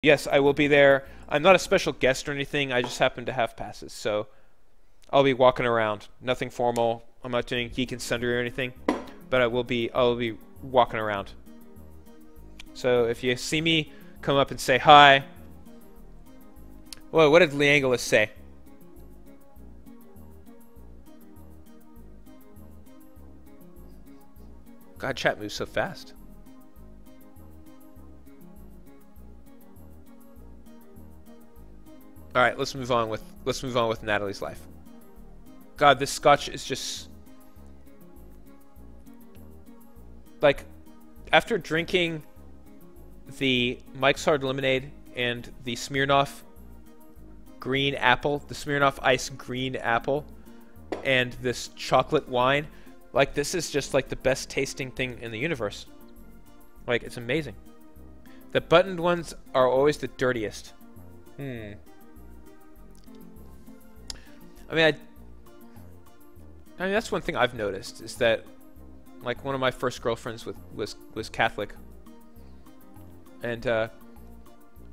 Yes, I will be there. I'm not a special guest or anything. I just happen to have passes, so I'll be walking around. Nothing formal. I'm not doing Geek and Sundry or anything, but I will be walking around. So if you see me, come up and say hi. Whoa, what did Leangelis say? God, chat moves so fast. All right, let's move on with Natalie's life. God, this scotch is just like after drinking the Mike's Hard Lemonade and the Smirnoff Green Apple, the Smirnoff Ice Green Apple, and this chocolate wine, like this is just like the best tasting thing in the universe. Like it's amazing. The buttoned ones are always the dirtiest. I mean, I mean that's one thing I've noticed is that, like, one of my first girlfriends was Catholic, and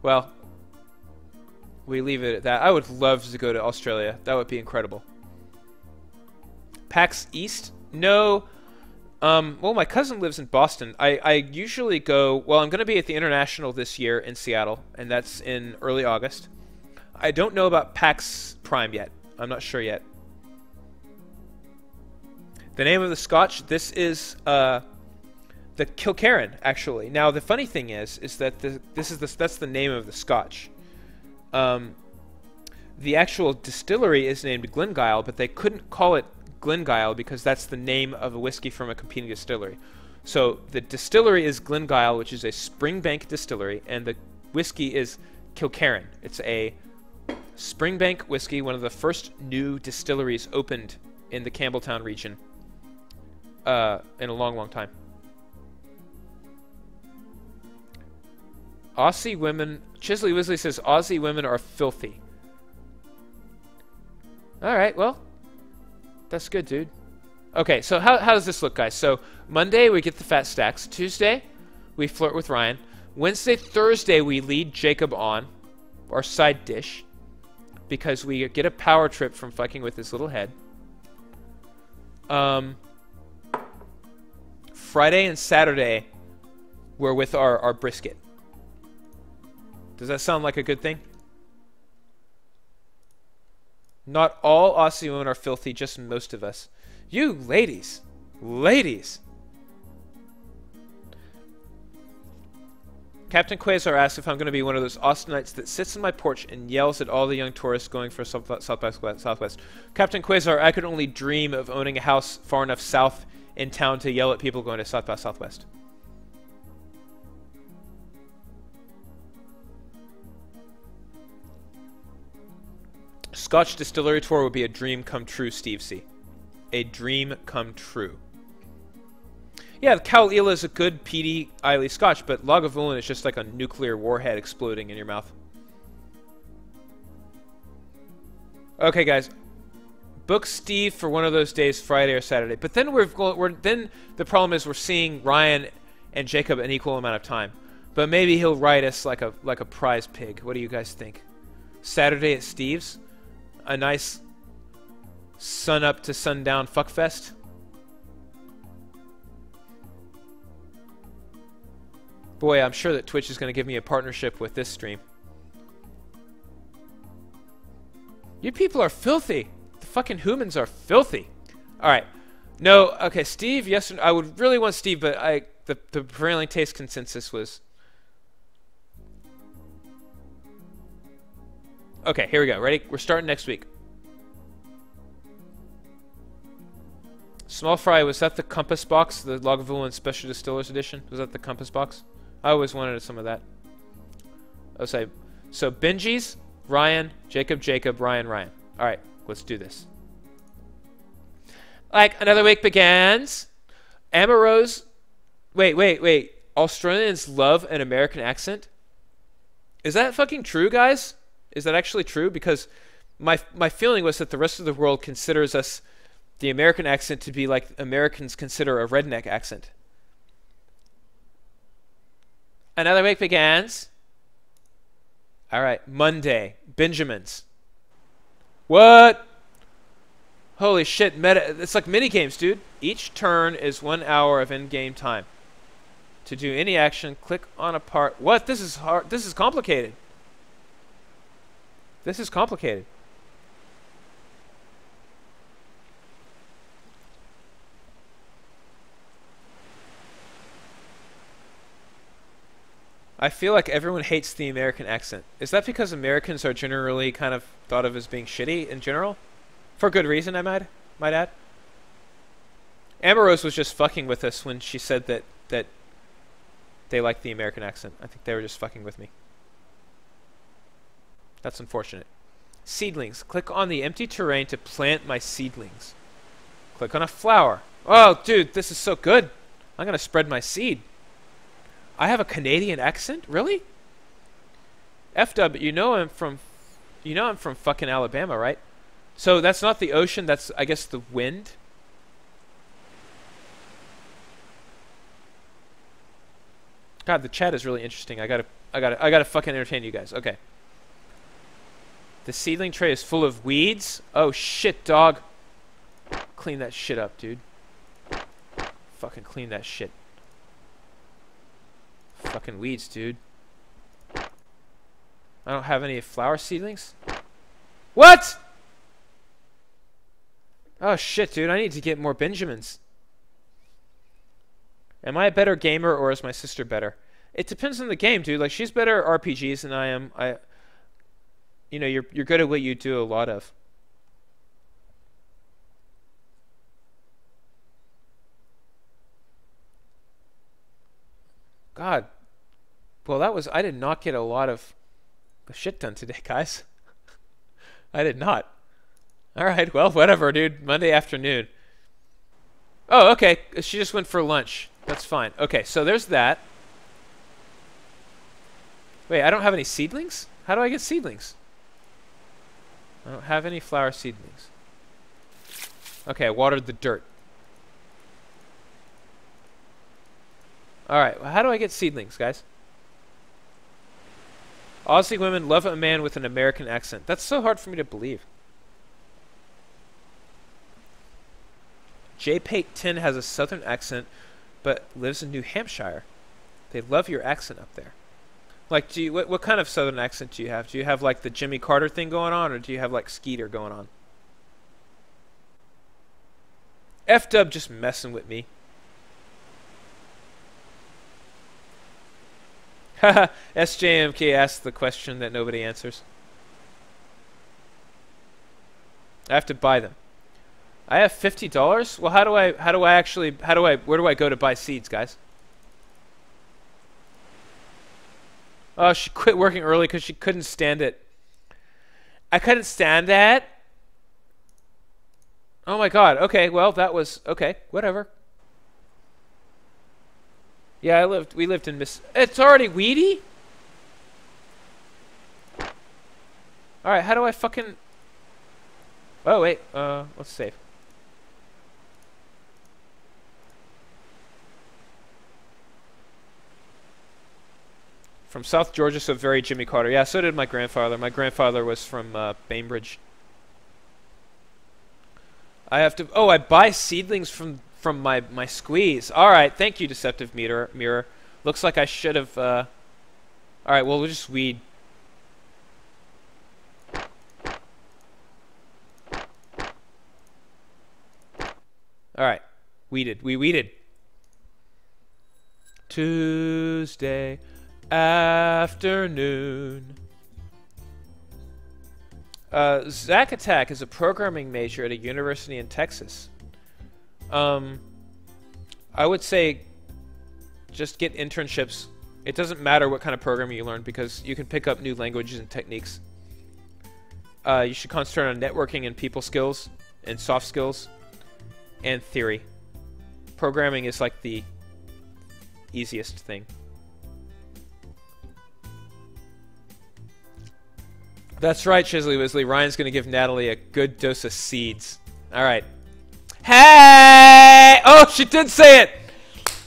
well, we leave it at that. I would love to go to Australia. That would be incredible. PAX East? No. Well, my cousin lives in Boston. I usually go. Well, I'm going to be at the International this year in Seattle, and that's in early August. I don't know about PAX Prime yet. I'm not sure yet. The name of the Scotch, this is the Kilkerran, actually. Now, the funny thing is that that's the name of the Scotch. The actual distillery is named Glengyle, but they couldn't call it Glengyle because that's the name of a whiskey from a competing distillery. So the distillery is Glengyle, which is a Springbank distillery, and the whiskey is Kilkerran. It's a Springbank whiskey, one of the first new distilleries opened in the Campbelltown region in a long, long time. Aussie women... Chisley Wisley says Aussie women are filthy. Alright, well, that's good, dude. Okay, so how does this look, guys? So Monday, we get the fat stacks. Tuesday, we flirt with Ryan. Wednesday, Thursday, we lead Jacob on, our side dish, because we get a power trip from fucking with his little head. Friday and Saturday, we're with our brisket. Does that sound like a good thing? Not all Aussie women are filthy, just most of us. You ladies. Ladies. Captain Quasar asks if I'm going to be one of those Austinites that sits on my porch and yells at all the young tourists going for Southwest. Captain Quasar, I could only dream of owning a house far enough south in town to yell at people going to Southwest. Scotch distillery tour would be a dream come true, Steve C. A dream come true. Yeah, the Cal Ela is a good peaty, iley Scotch, but Lagavulin is just like a nuclear warhead exploding in your mouth. Okay, guys. Book Steve for one of those days, Friday or Saturday. But then then the problem is we're seeing Ryan and Jacob an equal amount of time. But maybe he'll ride us like a prize pig. What do you guys think? Saturday at Steve's? A nice sun up to sundown fuckfest? Boy, I'm sure that Twitch is going to give me a partnership with this stream. You people are filthy. The fucking humans are filthy. Alright. No, okay, Steve, yes, I would really want Steve, but the prevailing taste consensus was... Okay, here we go. Ready? We're starting next week. Small fry, was that the Compass box? The Lagavulin Special Distillers Edition? Was that the Compass box? I always wanted some of that. Okay, so Benji's, Ryan, Jacob, Ryan. Alright, let's do this. Like, another week begins. Amarose. Wait. Australians love an American accent? Is that fucking true, guys? Is that actually true? Because my feeling was that the rest of the world considers us, the American accent, to be like Americans consider a redneck accent. Another week begins. All right, Monday. Benjamins. What? Holy shit, meta. It's like mini games, dude. Each turn is 1 hour of in-game time. To do any action, click on a part. What? This is hard. This is complicated. This is complicated. I feel like everyone hates the American accent. Is that because Americans are generally kind of thought of as being shitty in general? For good reason, I might add. Amorose was just fucking with us when she said that they like the American accent. I think they were just fucking with me. That's unfortunate. Seedlings. Click on the empty terrain to plant my seedlings. Click on a flower. Oh, dude, this is so good. I'm going to spread my seed. I have a Canadian accent? Really? F-dub, you know I'm from fucking Alabama, right? So that's not the ocean, that's, I guess, the wind. God, the chat is really interesting. I gotta fucking entertain you guys. Okay. The seedling tray is full of weeds. Oh shit, dog. Clean that shit up, dude. Fucking clean that shit. Fucking weeds, dude. I don't have any flower seedlings. What? Oh shit, dude. I need to get more Benjamins. Am I a better gamer or is my sister better? It depends on the game, dude. Like, she's better at RPGs than I am. You know, you're good at what you do a lot of. God. Well, I did not get a lot of shit done today, guys. I did not. Alright, well, whatever, dude. Monday afternoon. Oh, okay. She just went for lunch. That's fine. Okay, so there's that. Wait, I don't have any seedlings? How do I get seedlings? I don't have any flower seedlings. Okay, I watered the dirt. Alright, well, how do I get seedlings, guys? Aussie women love a man with an American accent. That's so hard for me to believe. JPate10 has a southern accent, but lives in New Hampshire. They love your accent up there. Like, what kind of southern accent do you have? Do you have, like, the Jimmy Carter thing going on, or do you have, like, Skeeter going on? F-dub just messing with me. Haha, SJMK asked the question that nobody answers. I have to buy them. I have $50? Well, where do I go to buy seeds, guys? Oh, she quit working early because she couldn't stand it. I couldn't stand that? Oh my god, okay, well, that was, okay, whatever. Yeah, we lived in it's already weedy? Alright, how do I fucking... Oh, wait, let's save. From South Georgia, so very Jimmy Carter. Yeah, so did my grandfather. My grandfather was from Bainbridge. I have to... Oh, I buy seedlings from my squeeze. Alright, thank you, Deceptive Mirror. Looks like I should have... Alright, well, we'll just weed. Alright, weeded. We weeded. Tuesday afternoon. Zack Attack is a programming major at a university in Texas. I would say just get internships. It doesn't matter what kind of programming you learn because you can pick up new languages and techniques. You should concentrate on networking and people skills and soft skills and theory. Programming is like the easiest thing. That's right, Chisley Wisley. Ryan's going to give Natalie a good dose of seeds. Alright. Hey! Oh, she did say it!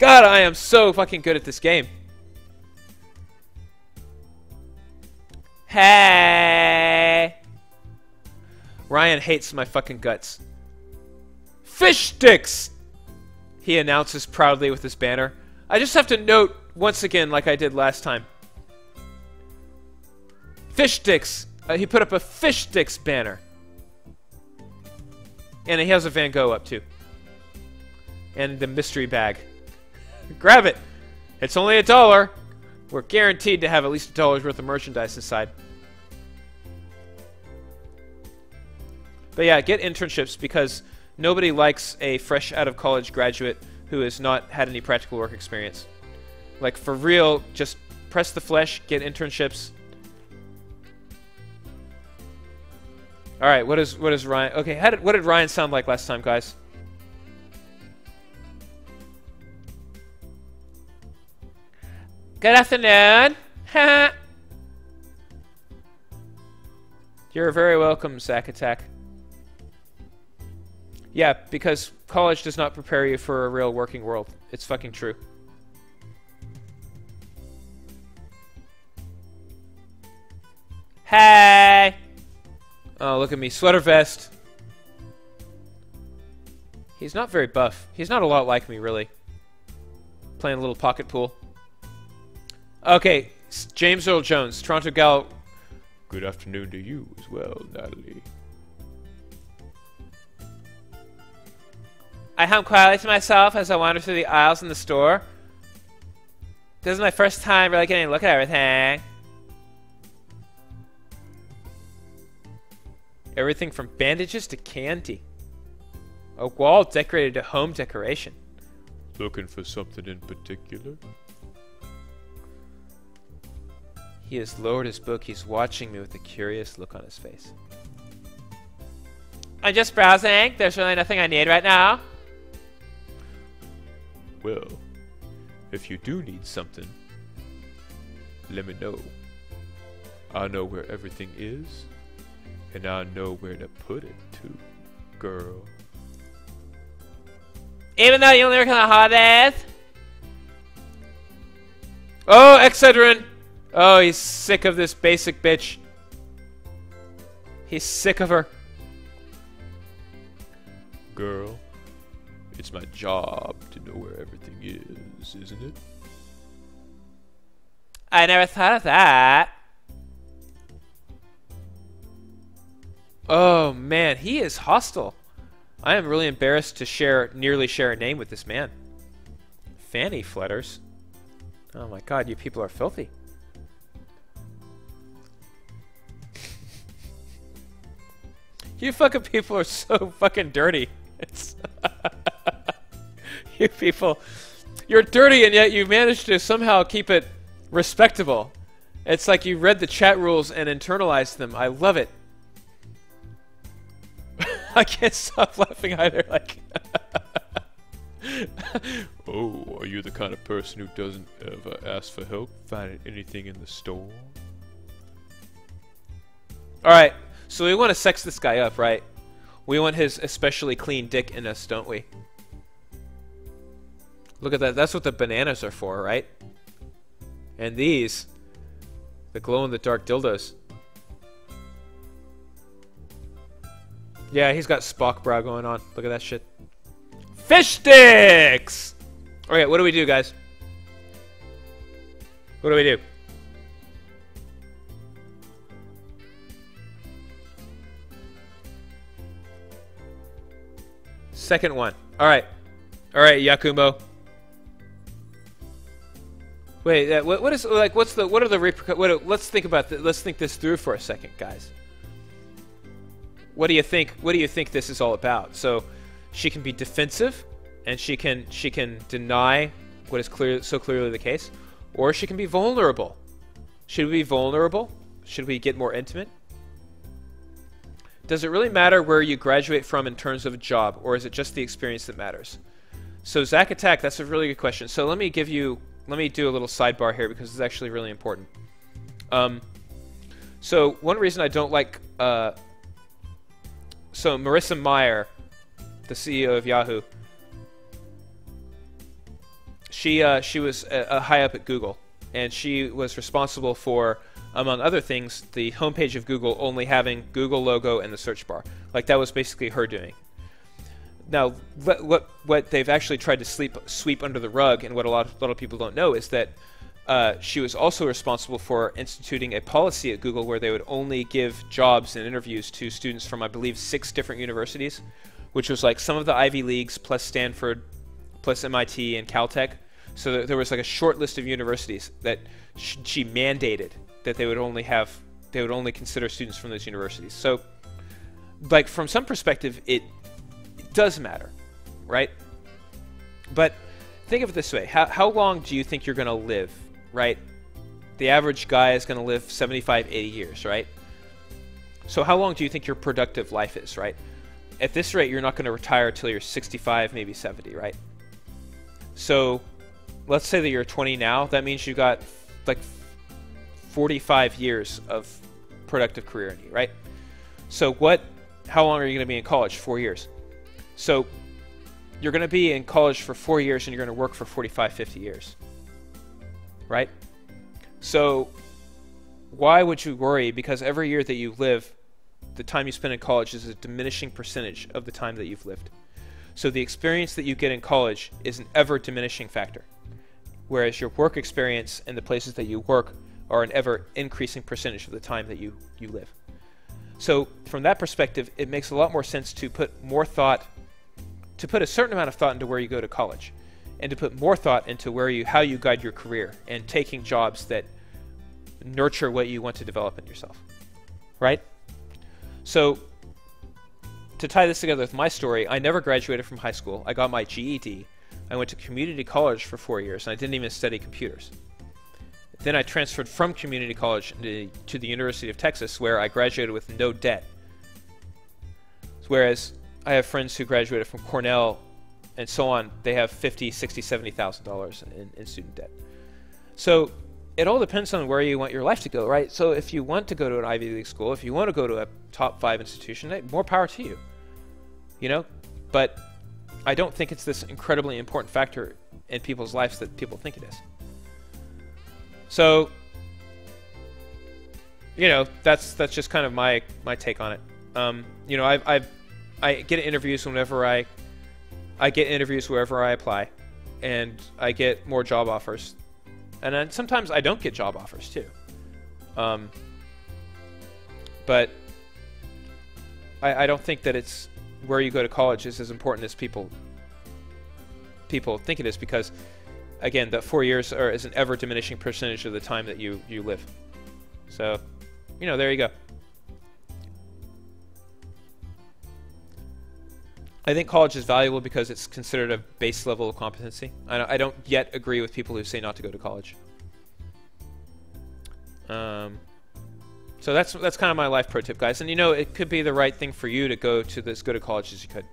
God, I am so fucking good at this game. Hey! Ryan hates my fucking guts. Fish sticks! He announces proudly with his banner. I just have to note once again, like I did last time. Fish sticks! He put up a fish sticks banner. And he has a Van Gogh up too. And the mystery bag. Grab it! It's only $1. We're guaranteed to have at least $1 worth of merchandise inside. But yeah, get internships because nobody likes a fresh out of college graduate who has not had any practical work experience. Like for real, just press the flesh, get internships. All right, what is Ryan? Okay, what did Ryan sound like last time, guys? Good afternoon. You're very welcome, Zack Attack. Yeah, because college does not prepare you for a real working world. It's fucking true. Hey! Oh, look at me. Sweater vest. He's not very buff. He's not a lot like me, really. Playing a little pocket pool. Okay, James Earl Jones, Toronto Gal. Good afternoon to you as well, Natalie. I hum quietly to myself as I wander through the aisles in the store. This is my first time really getting a look at everything. Everything from bandages to candy. A wall decorated to home decoration. Looking for something in particular? He has lowered his book. He's watching me with a curious look on his face. I'm just browsing. There's really nothing I need right now. Well, if you do need something, let me know. I know where everything is, and I know where to put it too, girl. Even though you only work on the holidays? Oh, Excedrin! Oh, he's sick of this basic bitch. He's sick of her. Girl, it's my job to know where everything is, isn't it? I never thought of that. Oh, man, he is hostile. I am really embarrassed to nearly share a name with this man. Fanny flutters. Oh my god, you people are filthy. You fucking people are so fucking dirty. It's you people, you're dirty and yet you managed to somehow keep it respectable. It's like you read the chat rules and internalized them. I love it. I can't stop laughing either. Like, oh, are you the kind of person who doesn't ever ask for help finding anything in the store? All right. So we want to sex this guy up, right? We want his especially clean dick in us, don't we? Look at that. That's what the bananas are for, right? And these, the glow-in-the-dark dildos. Yeah, he's got Spock bra going on. Look at that shit. Fish sticks! Okay, what do we do, guys? What do we do? Second one. Alright. Alright, Yakumo. Wait, what is, like, what are the repercussions? Let's think about this. Let's think this through for a second, guys. What do you think? What do you think this is all about? So, she can be defensive, and she can deny what is so clearly the case, or she can be vulnerable. Should we be vulnerable? Should we get more intimate? Does it really matter where you graduate from in terms of a job, or is it just the experience that matters? So, Zack Attack, that's a really good question. So let me do a little sidebar here because it's actually really important. So one reason I don't like so Marissa Mayer, the CEO of Yahoo, she was high up at Google, and she was responsible for among other things, the homepage of Google only having Google logo and the search bar. Like, that was basically her doing. Now, what they've actually tried to sweep under the rug, and what a lot of people don't know, is that she was also responsible for instituting a policy at Google where they would only give jobs and interviews to students from, I believe, 6 different universities, which was like some of the Ivy Leagues plus Stanford plus MIT and Caltech. So there was like a short list of universities that she mandated that they would only consider students from those universities. So, like, from some perspective, it does matter, right? But think of it this way. How long do you think you're going to live, right? The average guy is going to live 75, 80 years, right? So how long do you think your productive life is, right? At this rate, you're not going to retire until you're 65, maybe 70, right? So let's say that you're 20 now. That means you got like 45 years of productive career in you, right? So how long are you going to be in college? 4 years. So you're going to be in college for 4 years and you're going to work for 45, 50 years, right? So why would you worry? Because every year that you live, the time you spend in college is a diminishing percentage of the time that you've lived. So the experience that you get in college is an ever diminishing factor, whereas your work experience and the places that you work are an ever increasing percentage of the time that you live. So from that perspective, it makes a lot more sense to put a certain amount of thought into where you go to college, and to put more thought into how you guide your career and taking jobs that nurture what you want to develop in yourself, right? So to tie this together with my story, I never graduated from high school. I got my GED. I went to community college for 4 years, and I didn't even study computers. Then I transferred from community college to the University of Texas, where I graduated with no debt. Whereas I have friends who graduated from Cornell and so on, they have $50,000, $60,000, $70,000 in student debt. So it all depends on where you want your life to go, right? So if you want to go to an Ivy League school, if you want to go to a top 5 institution, more power to you, you know? But I don't think it's this incredibly important factor in people's lives that people think it is. So, you know, that's just kind of my take on it. You know, I get interviews whenever I get interviews wherever I apply, and I get more job offers, and then sometimes I don't get job offers too. But I don't think that it's where you go to college is as important as people think it is, because again, that 4 years is an ever diminishing percentage of the time that you live. So, you know, there you go. I think college is valuable because it's considered a base level of competency. I don't yet agree with people who say not to go to college. So that's kind of my life pro tip, guys. And you know, it could be the right thing for you to go to college as you could.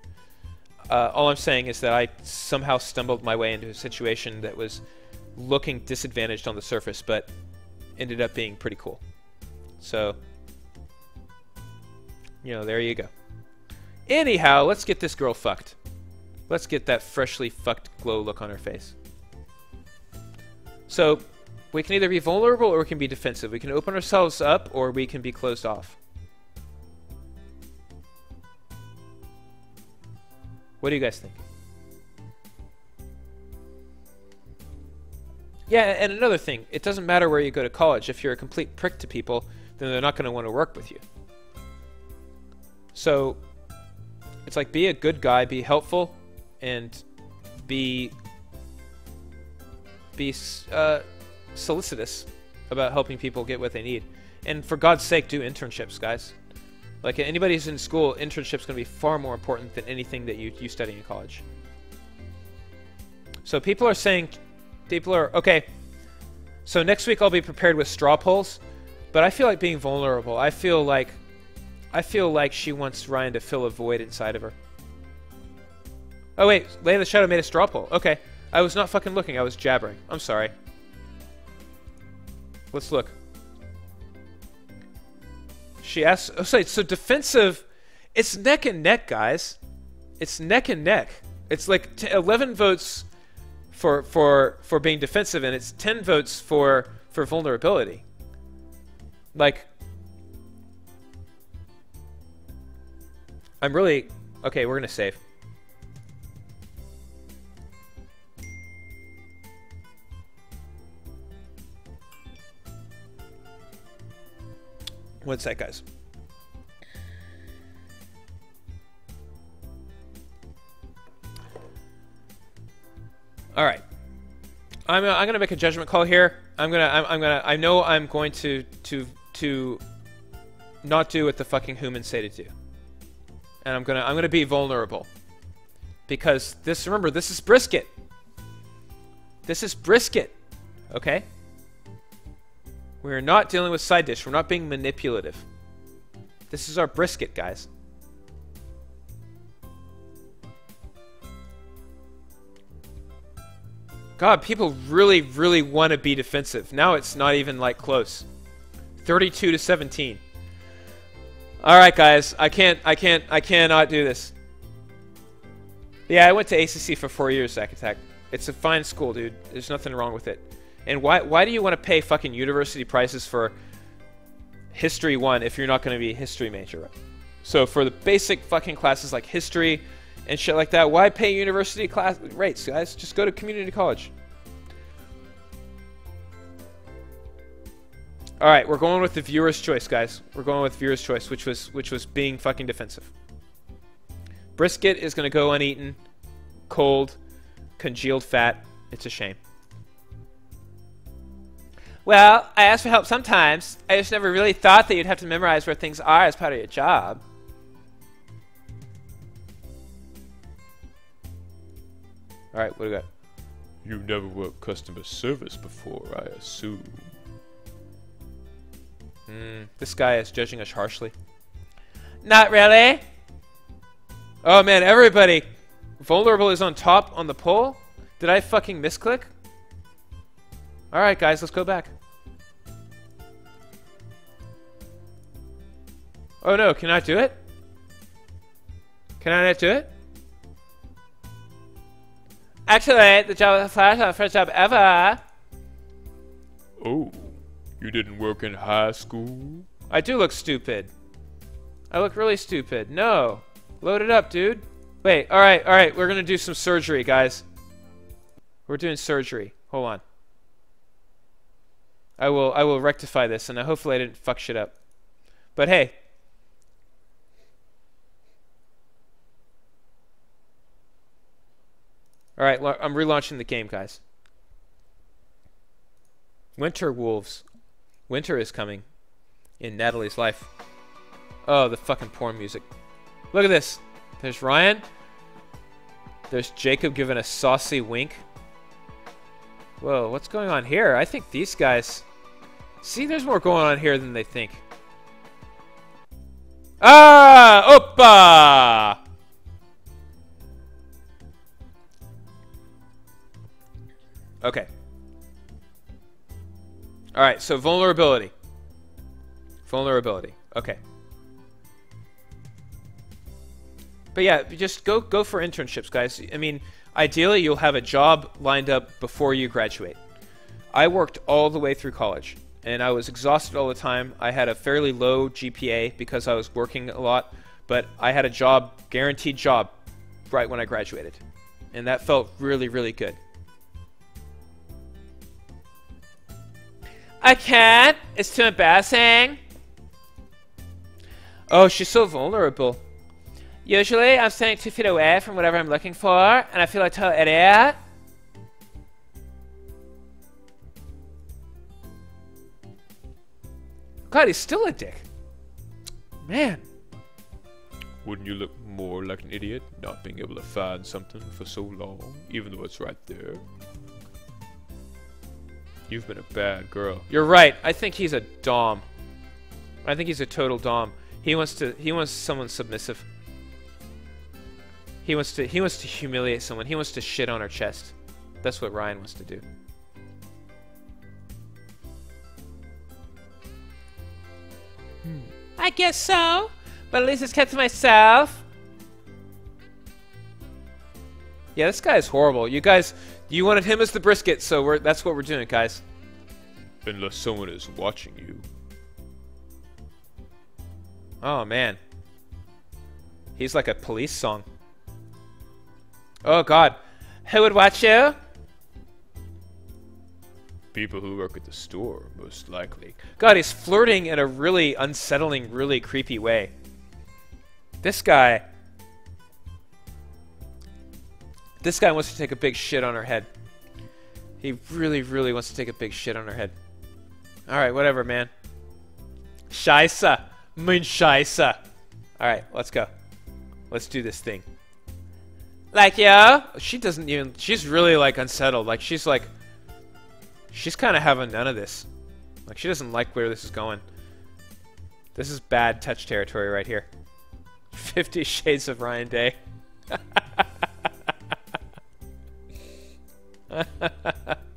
All I'm saying is that I somehow stumbled my way into a situation that was looking disadvantaged on the surface, but ended up being pretty cool. So, you know, there you go. Anyhow, let's get this girl fucked. Let's get that freshly fucked glow look on her face. So, we can either be vulnerable or we can be defensive. We can open ourselves up or we can be closed off. What do you guys think? Yeah, and another thing, it doesn't matter where you go to college. If you're a complete prick to people, then they're not going to want to work with you. So, it's like, be a good guy, be helpful, and be solicitous about helping people get what they need. And for God's sake, do internships, guys. Like, anybody who's in school, internship's going to be far more important than anything that you study in college. So people are, okay, so next week I'll be prepared with straw polls, but I feel like being vulnerable. I feel like she wants Ryan to fill a void inside of her. Oh wait, Lay of the Shadow made a straw poll. Okay, I was not fucking looking, I was jabbering. I'm sorry. Let's look. She asks, oh, so defensive, it's neck and neck, guys. It's neck and neck. It's like 11 votes for being defensive, and it's 10 votes for vulnerability. Like, I'm really... Okay, we're gonna save. One sec, guys. All right. I'm gonna make a judgment call here. I know I'm going to not do what the fucking humans say to do. And I'm gonna be vulnerable. Because remember, this is brisket. This is brisket. Okay? We're not dealing with side dish. We're not being manipulative. This is our brisket, guys. God, people really, really want to be defensive. Now it's not even like close. 32-17. All right, guys. I cannot do this. Yeah, I went to ACC for 4 years, Zack Attack. It's a fine school, dude. There's nothing wrong with it. And why do you want to pay fucking university prices for History 1 if you're not going to be a history major? Right? So for the basic fucking classes like history and shit like that, why pay university class rates, guys? Just go to community college. All right, we're going with the viewer's choice, guys. We're going with viewer's choice, which was being fucking defensive. Brisket is going to go uneaten, cold, congealed fat. It's a shame. Well, I asked for help sometimes. I just never really thought that you'd have to memorize where things are as part of your job. All right, what do we got? You never worked customer service before, I assume. This guy is judging us harshly. Not really. Oh man, everybody. Vulnerable is on top on the poll. Did I fucking misclick? All right, guys, let's go back. Oh no, can I do it? Can I not do it? Actually, the job was the first job ever. Oh, you didn't work in high school? I do look stupid. I look really stupid. No. Load it up, dude. Wait, alright, we're gonna do some surgery, guys. We're doing surgery. Hold on. I will rectify this, and hopefully I didn't fuck shit up. But hey. Alright, I'm relaunching the game, guys. Winter Wolves. Winter is coming in Natalie's life. Oh, the fucking porn music. Look at this. There's Ryan. There's Jacob giving a saucy wink. Whoa, what's going on here? I think these guys... See, there's more going on here than they think. Ah! Oppa! Okay. Alright, so vulnerability. Vulnerability. Okay. But yeah, just go for internships, guys. I mean, ideally, you'll have a job lined up before you graduate. I worked all the way through college, and I was exhausted all the time. I had a fairly low GPA because I was working a lot, but I had a job, guaranteed job, right when I graduated. And that felt really, really good. I can't. It's too embarrassing. Oh, she's so vulnerable. Usually, I'm standing 2 feet away from whatever I'm looking for, and I feel like a total idiot. God, he's still a dick. Man. Wouldn't you look more like an idiot not being able to find something for so long, even though it's right there? You've been a bad girl. You're right. I think he's a dom. I think he's a total dom. He wants someone submissive. He wants to humiliate someone. He wants to shit on her chest. That's what Ryan wants to do. I guess so, but at least it's kept to myself. Yeah, this guy is horrible. You guys, you wanted him as the brisket, so that's what we're doing, guys. Unless someone is watching you. Oh, man. He's like a police song. Oh, God. Who would watch you? People who work at the store, most likely. God, he's flirting in a really unsettling, really creepy way. This guy wants to take a big shit on her head. He really, really wants to take a big shit on her head. Alright, whatever, man. Scheisse. Mein Scheisse. Alright, let's go. Let's do this thing. Like, yeah? She doesn't even... She's really, like, unsettled. Like, she's kind of having none of this. Like, she doesn't like where this is going. This is bad touch territory right here. 50 Shades of Ryan Day.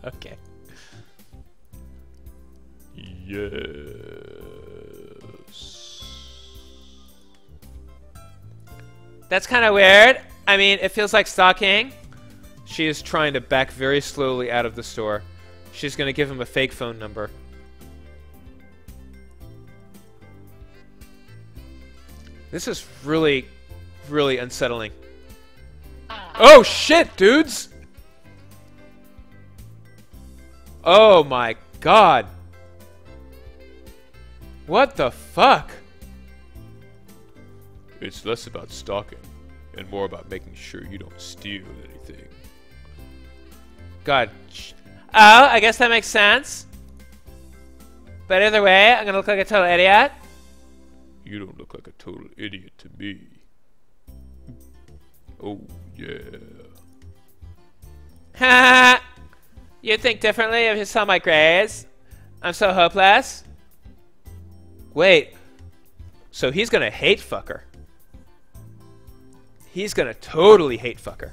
Okay. Yes. That's kind of weird. I mean, it feels like stalking. She is trying to back very slowly out of the store. She's going to give him a fake phone number. This is really, really unsettling. Oh, shit, dudes! Oh, my God. What the fuck? It's less about stalking and more about making sure you don't steal anything. God. Oh, I guess that makes sense. But either way, I'm gonna look like a total idiot. You don't look like a total idiot to me. Oh, yeah. Ha! You think differently if you saw my grades? I'm so hopeless. Wait. So he's gonna hate fuck her. He's gonna totally hate fuck her.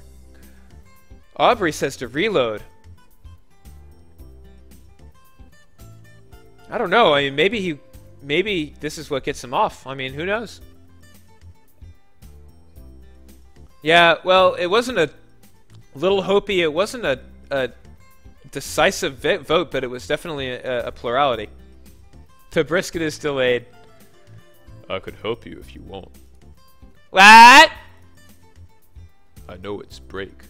Aubrey says to reload. I don't know. I mean, maybe this is what gets him off. I mean, who knows? Yeah, well, it wasn't a little hopey. It wasn't a decisive vote, but it was definitely a plurality. The brisket is delayed. I could help you if you want. What? I know it's break,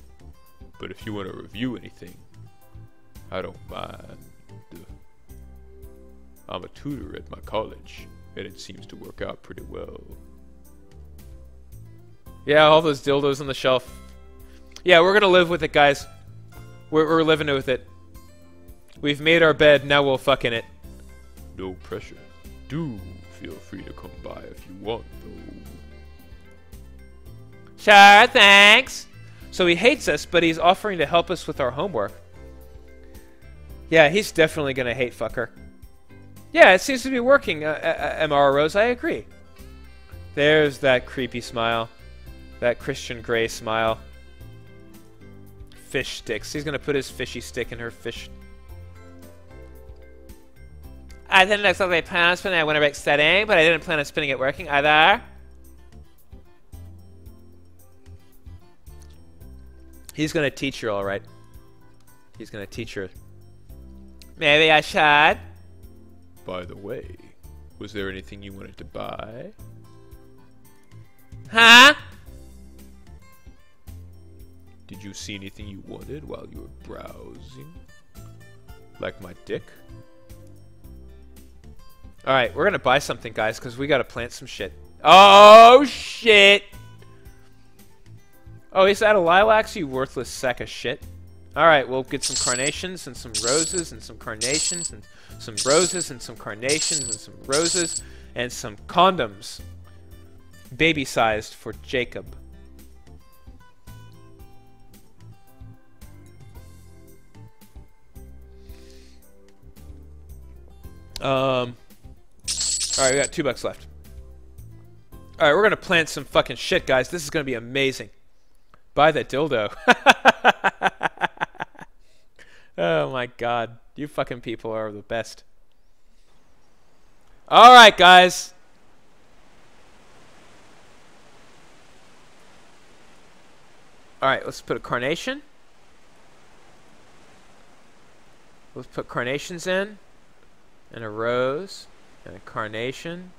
but if you want to review anything, I don't mind. I'm a tutor at my college, and it seems to work out pretty well. Yeah, all those dildos on the shelf. Yeah, we're gonna live with it, guys. We're living with it. We've made our bed, now we'll fuck in it. No pressure. Do feel free to come by if you want, though. Sure, thanks. So he hates us, but he's offering to help us with our homework. Yeah, he's definitely gonna hate fucker. Yeah, it seems to be working, MR Rose, I agree. There's that creepy smile. That Christian Grey smile. Fish sticks. He's gonna put his fishy stick in her fish. I didn't exactly plan on spinning at winter break setting, but I didn't plan on spinning it working either. He's gonna teach her, alright. He's gonna teach her. Maybe I should. By the way, was there anything you wanted to buy? Huh? Did you see anything you wanted while you were browsing? Like my dick? Alright, we're gonna buy something, guys, because we gotta plant some shit. Oh, shit! Oh, is that a lilac, you worthless sack of shit? Alright, we'll get some carnations and some roses and some carnations and some roses and some carnations and some roses and some condoms. Baby-sized for Jacob. Alright, we got $2 left. Alright, we're gonna plant some fucking shit, guys. This is gonna be amazing. Buy that dildo. Oh my god. You fucking people are the best. Alright, guys. Alright, let's put a carnation. Let's put carnations in. And a rose. And a carnation.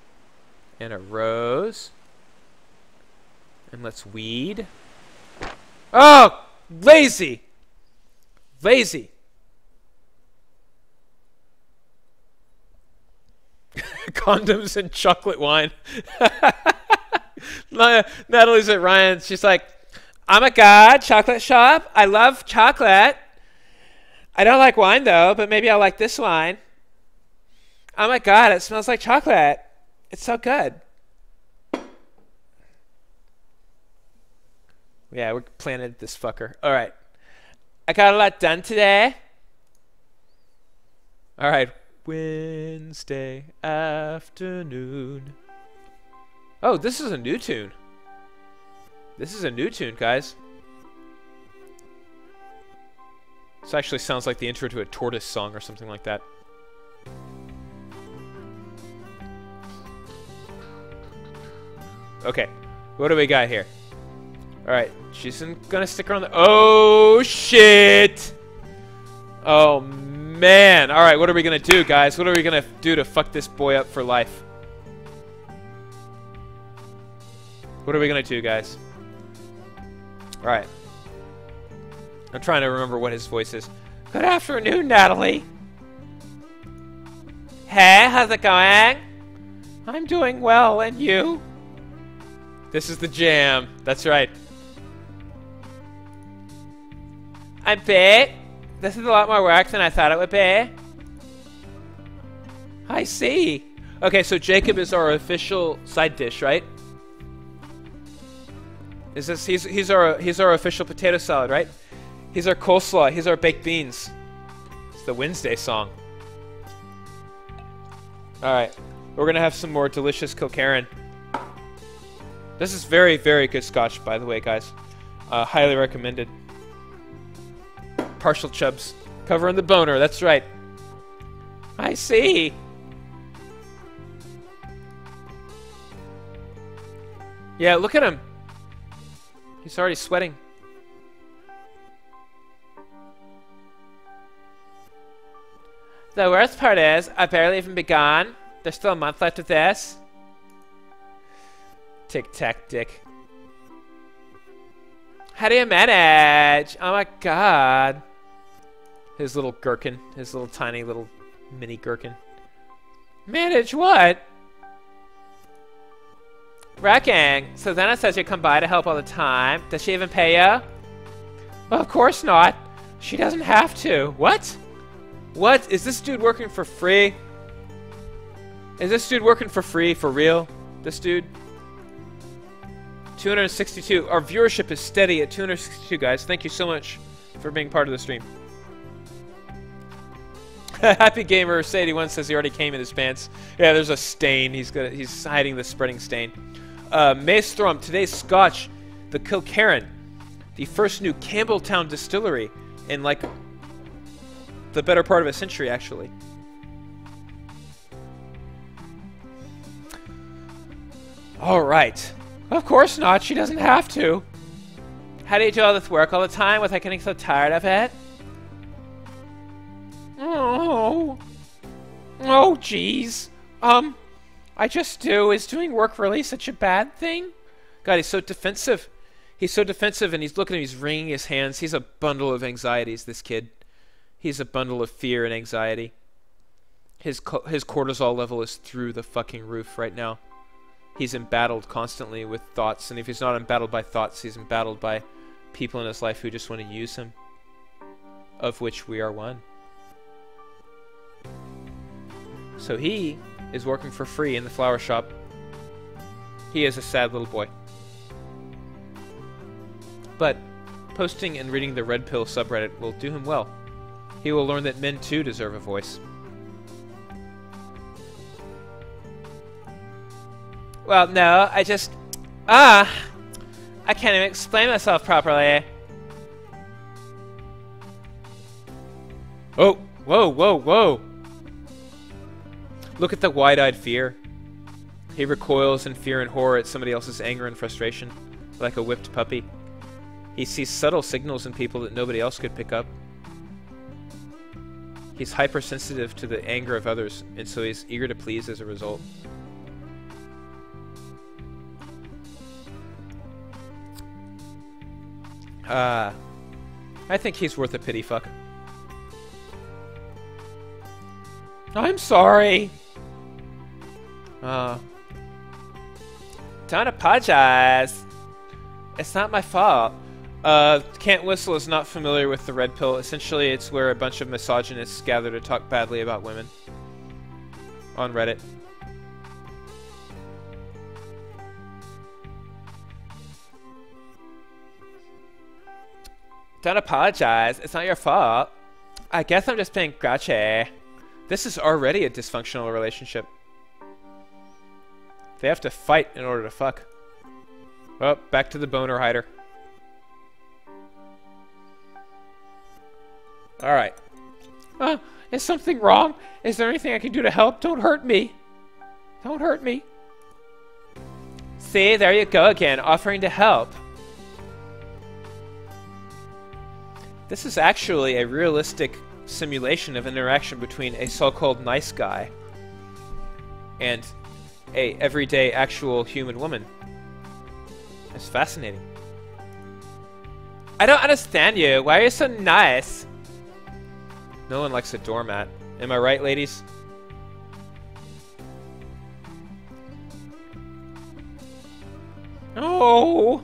And a rose. And let's weed. Oh! Lazy! Lazy. Condoms and chocolate wine. Natalie's at Ryan's. She's like, oh my god, chocolate shop. I love chocolate. I don't like wine though, but maybe I'll like this wine. Oh my god, it smells like chocolate. It's so good. Yeah, we're planning this fucker. All right. I got a lot done today. All right. Wednesday afternoon. Oh, this is a new tune. This is a new tune, guys. This actually sounds like the intro to a Tortoise song or something like that. Okay, what do we got here? Alright, she's gonna stick around the— oh, shit! Oh, man. Alright, what are we gonna do, guys? What are we gonna do to fuck this boy up for life? What are we gonna do, guys? Alright. I'm trying to remember what his voice is. Good afternoon, Natalie. Hey, how's it going? I'm doing well, and you? This is the jam. That's right. I bet this is a lot more work than I thought it would be. I see. Okay, so Jacob is our official side dish, right? Is this he's our official potato salad, right? He's our coleslaw. He's our baked beans. It's the Wednesday song. All right, we're gonna have some more delicious Kilkerran. This is very, very good Scotch, by the way, guys. Highly recommended. Partial chubs. Covering the boner, that's right. I see. Yeah, look at him. He's already sweating. The worst part is, I've barely even begun. There's still a month left of this. Tic-tac dick. How do you manage? Oh my god. His little gherkin. His little tiny little mini gherkin. Manage what? Wrecking. So Zena says you come by to help all the time. Does she even pay you? Well, of course not. She doesn't have to. What? What? Is this dude working for free? Is this dude working for free? For real? This dude? 262. Our viewership is steady at 262, guys. Thank you so much for being part of the stream. Happy Gamer 81 says he already came in his pants. Yeah, there's a stain. He's hiding the spreading stain. Mace Thrum, today's Scotch, the Kilkerran, the first new Campbelltown distillery in like the better part of a century, actually. All right. Of course not. She doesn't have to. How do you do all this work all the time without getting so tired of it? Oh. Oh, jeez. I just do. Is doing work really such a bad thing? God, he's so defensive. He's so defensive, and he's looking at him. He's wringing his hands. He's a bundle of anxieties, this kid. He's a bundle of fear and anxiety. His cortisol level is through the fucking roof right now. He's embattled constantly with thoughts, and if he's not embattled by thoughts, he's embattled by people in his life who just want to use him, of which we are one. So he is working for free in the flower shop. He is a sad little boy. But posting and reading the Red Pill subreddit will do him well. He will learn that men too deserve a voice. Well, no, I just... I can't even explain myself properly. Oh, whoa, whoa, whoa. Look at the wide-eyed fear. He recoils in fear and horror at somebody else's anger and frustration, like a whipped puppy. He sees subtle signals in people that nobody else could pick up. He's hypersensitive to the anger of others, and so he's eager to please as a result. I think he's worth a pity fuck. I'm sorry. Don't apologize. It's not my fault. Can't Whistle is not familiar with the Red Pill. Essentially, it's where a bunch of misogynists gather to talk badly about women. On Reddit. Don't apologize. It's not your fault. I guess I'm just being grouchy. This is already a dysfunctional relationship. They have to fight in order to fuck. Oh, back to the boner hider. Alright. Is something wrong? Is there anything I can do to help? Don't hurt me. Don't hurt me. See, there you go again, offering to help. This is actually a realistic simulation of interaction between a so-called nice guy and a everyday actual human woman. It's fascinating. I don't understand you. Why are you so nice? No one likes a doormat. Am I right, ladies? Oh,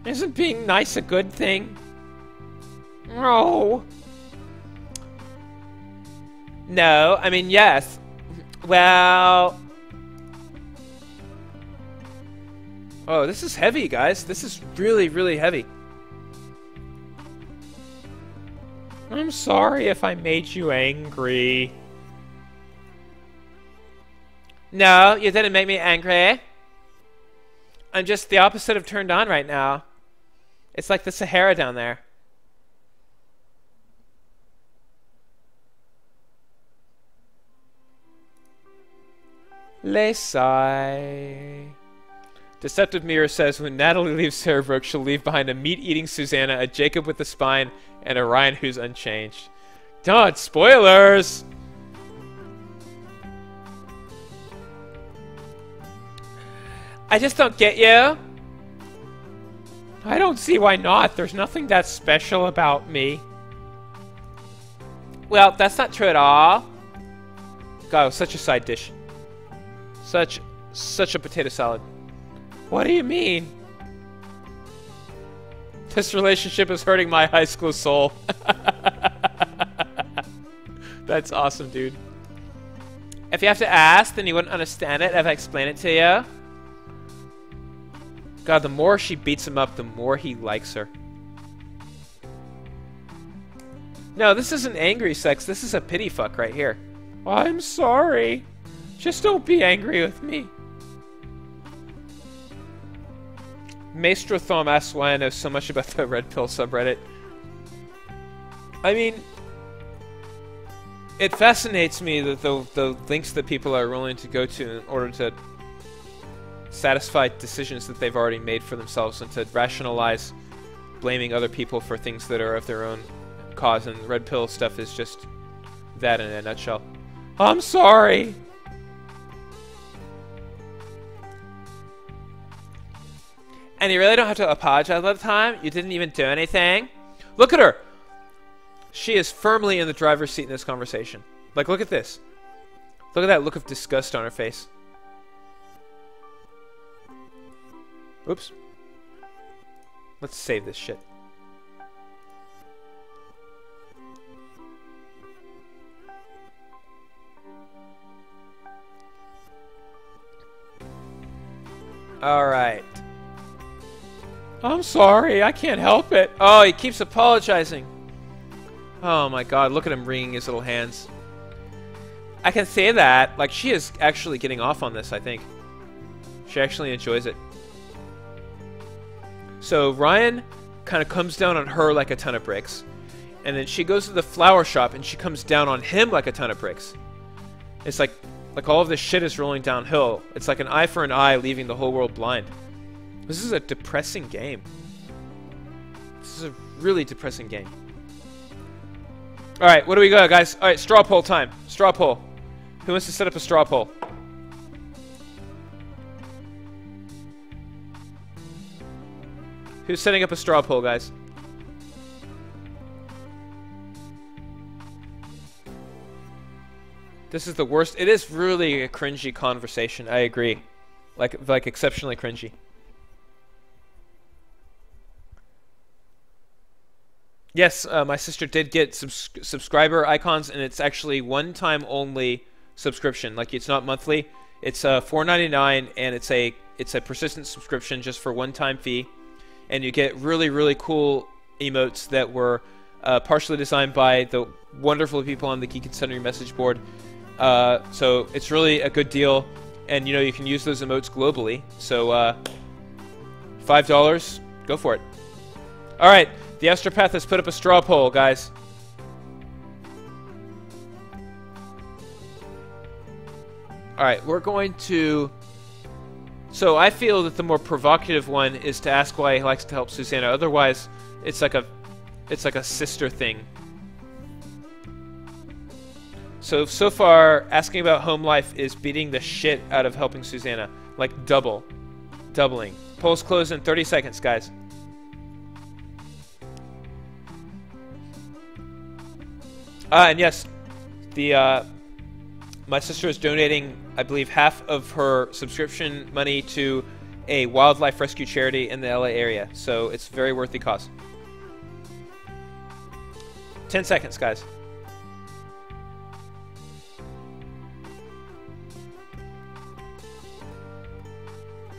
isn't being nice a good thing? Oh. No, I mean, yes. Well... Oh, this is heavy, guys. This is really, really heavy. I'm sorry if I made you angry. No, you didn't make me angry. I'm just the opposite of turned on right now. It's like the Sahara down there. Les sigh. Deceptive Mirror says when Natalie leaves Fairbrook, she'll leave behind a meat-eating Susanna, a Jacob with a spine, and a Ryan who's unchanged. God, spoilers! I just don't get you. I don't see why not. There's nothing that special about me. Well, that's not true at all. God, such a side dish. Such a potato salad. What do you mean? This relationship is hurting my high school soul. That's awesome, dude. If you have to ask, then you wouldn't understand it if I explain it to you. God, the more she beats him up, the more he likes her. No, this isn't angry sex. This is a pity fuck right here. I'm sorry. Just don't be angry with me. Maestro Thom asks why I know so much about the Red Pill subreddit. I mean, it fascinates me that the links that people are willing to go to in order to satisfy decisions that they've already made for themselves and to rationalize blaming other people for things that are of their own cause, and Red Pill stuff is just that in a nutshell. I'm sorry. And you really don't have to apologize all the time. You didn't even do anything. Look at her. She is firmly in the driver's seat in this conversation. Like, look at this. Look at that look of disgust on her face. Oops. Let's save this shit. Alright. I'm sorry, I can't help it. Oh, he keeps apologizing. Oh my god, look at him wringing his little hands. I can say that. Like, she is actually getting off on this, I think. She actually enjoys it. So, Ryan kind of comes down on her like a ton of bricks. And then she goes to the flower shop and she comes down on him like a ton of bricks. It's like all of this shit is rolling downhill. It's like an eye for an eye leaving the whole world blind. This is a depressing game. This is a really depressing game. Alright, what do we got, guys? Alright, straw poll time. Straw poll. Who wants to set up a straw poll? Who's setting up a straw poll, guys? This is the worst. It is really a cringy conversation. I agree. Like exceptionally cringy. Yes, my sister did get subscriber icons, and it's actually one-time only subscription. Like, it's not monthly. It's $4.99, and it's a persistent subscription just for one-time fee, and you get really, really cool emotes that were partially designed by the wonderful people on the Geek and Sundry message board. So it's really a good deal, and you can use those emotes globally. So $5, go for it. All right, the Astropath has put up a straw poll, guys. All right, we're going to. So I feel that the more provocative one is to ask why he likes to help Susanna. Otherwise, it's like a sister thing. So far, asking about home life is beating the shit out of helping Susanna. Like doubling. Polls close in 30 seconds, guys. And yes, my sister is donating, I believe, half of her subscription money to a wildlife rescue charity in the LA area. So it's very worth the cause. 10 seconds, guys.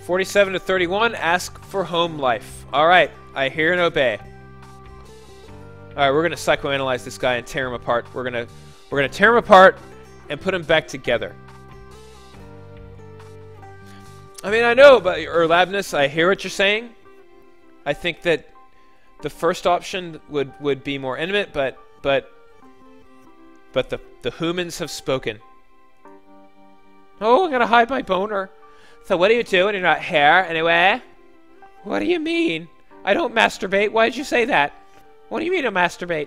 $47 to $31. Ask for home life. All right, I hear and obey. All right, we're gonna psychoanalyze this guy and tear him apart. We're gonna tear him apart and put him back together. I mean, I know, but Erlabnus, I hear what you're saying. I think that the first option would be more intimate, but the humans have spoken. Oh, I'm gonna hide my boner. So what do you do when you're not here anyway? What do you mean? I don't masturbate. Why did you say that? What do you mean I masturbate?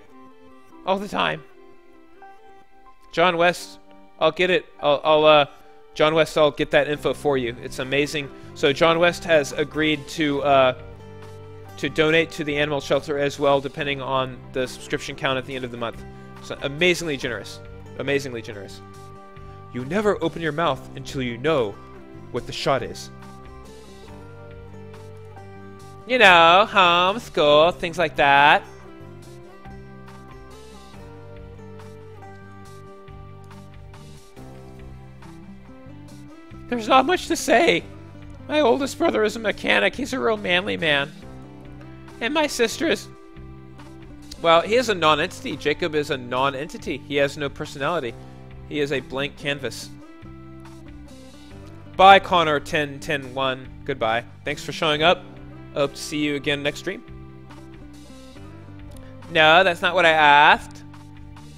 All the time. John West, I'll get it. John West, I'll get that info for you. It's amazing. So John West has agreed to donate to the animal shelter as well, depending on the subscription count at the end of the month. So amazingly generous. Amazingly generous. You never open your mouth until you know what the shot is. You know, home, school, things like that. There's not much to say. My oldest brother is a mechanic. He's a real manly man. And my sister is... Well, he is a non-entity. Jacob is a non-entity. He has no personality. He is a blank canvas. Bye, Connor 10-10-1. Goodbye. Thanks for showing up. Hope to see you again next stream. No, that's not what I asked.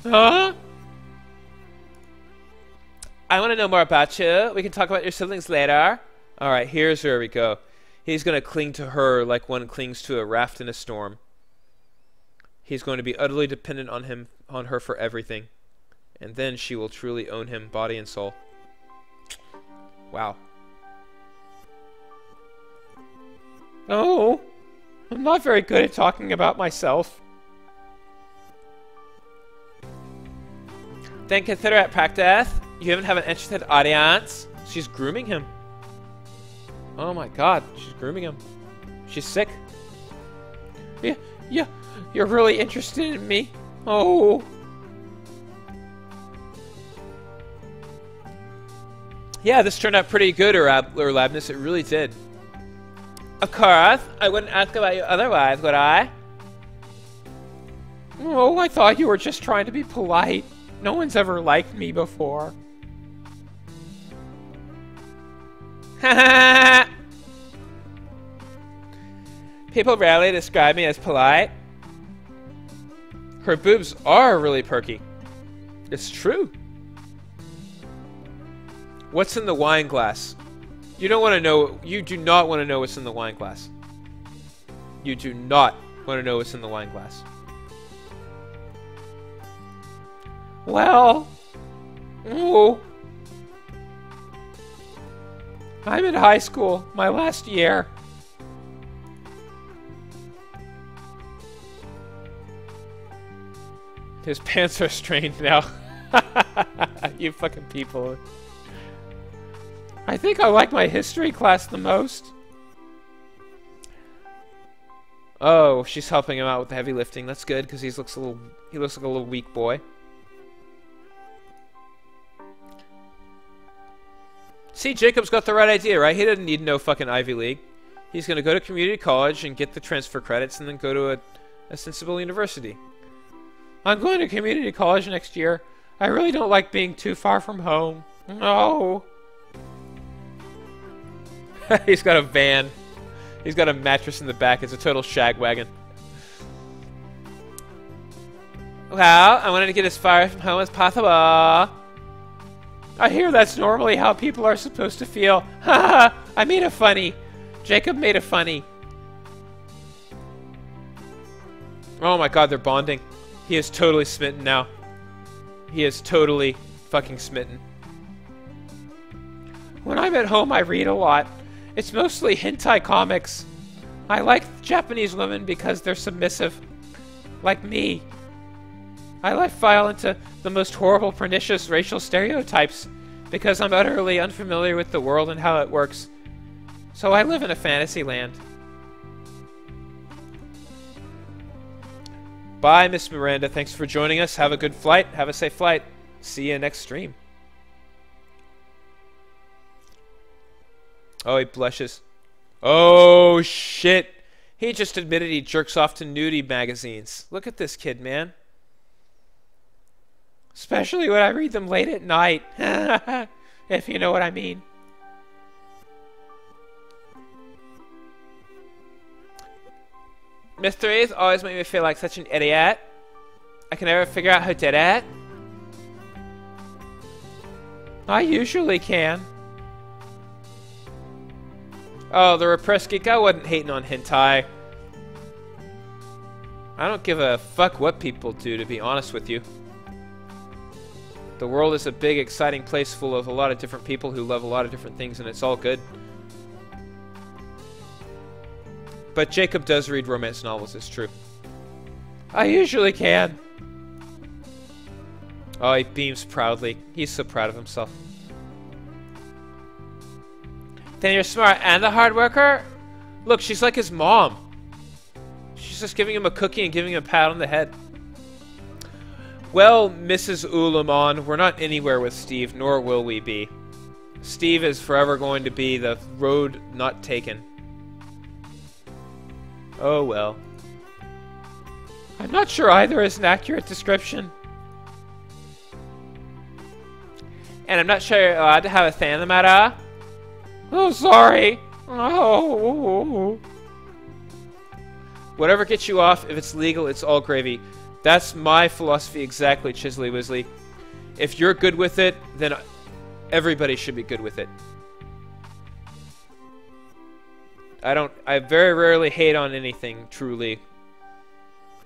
Huh? I want to know more about you. We can talk about your siblings later. Alright, here's where we go. He's going to cling to her like one clings to a raft in a storm. He's going to be utterly dependent on her for everything. And then she will truly own him, body and soul. Wow. Oh, I'm not very good at talking about myself. Then consider at practice. You even have an interested audience. She's grooming him. Oh my god, she's grooming him. She's sick. Yeah, you're really interested in me. Oh. Yeah, this turned out pretty good, Erlabnus. It really did. Of course, I wouldn't ask about you otherwise, would I? Oh, I thought you were just trying to be polite. No one's ever liked me before. People rarely describe me as polite. Her boobs are really perky. It's true. What's in the wine glass? You don't want to know. You do not want to know what's in the wine glass. You do not want to know what's in the wine glass. Well, oh, I'm in high school, my last year. His pants are strained now. You fucking people. I think I like my history class the most. Oh, she's helping him out with the heavy lifting. That's good because he looks like a little weak boy. See, Jacob's got the right idea, right? He doesn't need no fucking Ivy League. He's gonna go to community college and get the transfer credits and then go to a sensible university. I'm going to community college next year. I really don't like being too far from home. No. He's got a van. He's got a mattress in the back. It's a total shag wagon. Well, I wanted to get as far from home as possible. I hear that's normally how people are supposed to feel. Haha, I made a funny. Jacob made a funny. Oh my god, they're bonding. He is totally smitten now. He is totally fucking smitten. When I'm at home, I read a lot. It's mostly hentai comics. I like Japanese women because they're submissive. Like me. I file into the most horrible, pernicious racial stereotypes because I'm utterly unfamiliar with the world and how it works. So I live in a fantasy land. Bye, Miss Miranda. Thanks for joining us. Have a good flight. Have a safe flight. See you next stream. Oh, he blushes. Oh, shit. He just admitted he jerks off to nudie magazines. Look at this kid, man. Especially when I read them late at night. If you know what I mean. Mysteries always make me feel like such an idiot. I can never figure out who did it. I usually can. Oh, the repressed geek. I wasn't hating on hentai. I don't give a fuck what people do, to be honest with you. The world is a big, exciting place full of a lot of different people who love a lot of different things, and it's all good. But Jacob does read romance novels, it's true. I usually can. Oh, he beams proudly. He's so proud of himself. Then you're smart and a hard worker? Look, she's like his mom. She's just giving him a cookie and giving him a pat on the head. Well, Mrs. Ulamon, we're not anywhere with Steve, nor will we be. Steve is forever going to be the road not taken. Oh well. I'm not sure either is an accurate description. And I'm not sure you're allowed to have a thing in the matter. Oh, sorry. Oh. Whatever gets you off, if it's legal, it's all gravy. That's my philosophy exactly, Chisley Wisley. If you're good with it, then everybody should be good with it. I very rarely hate on anything, truly.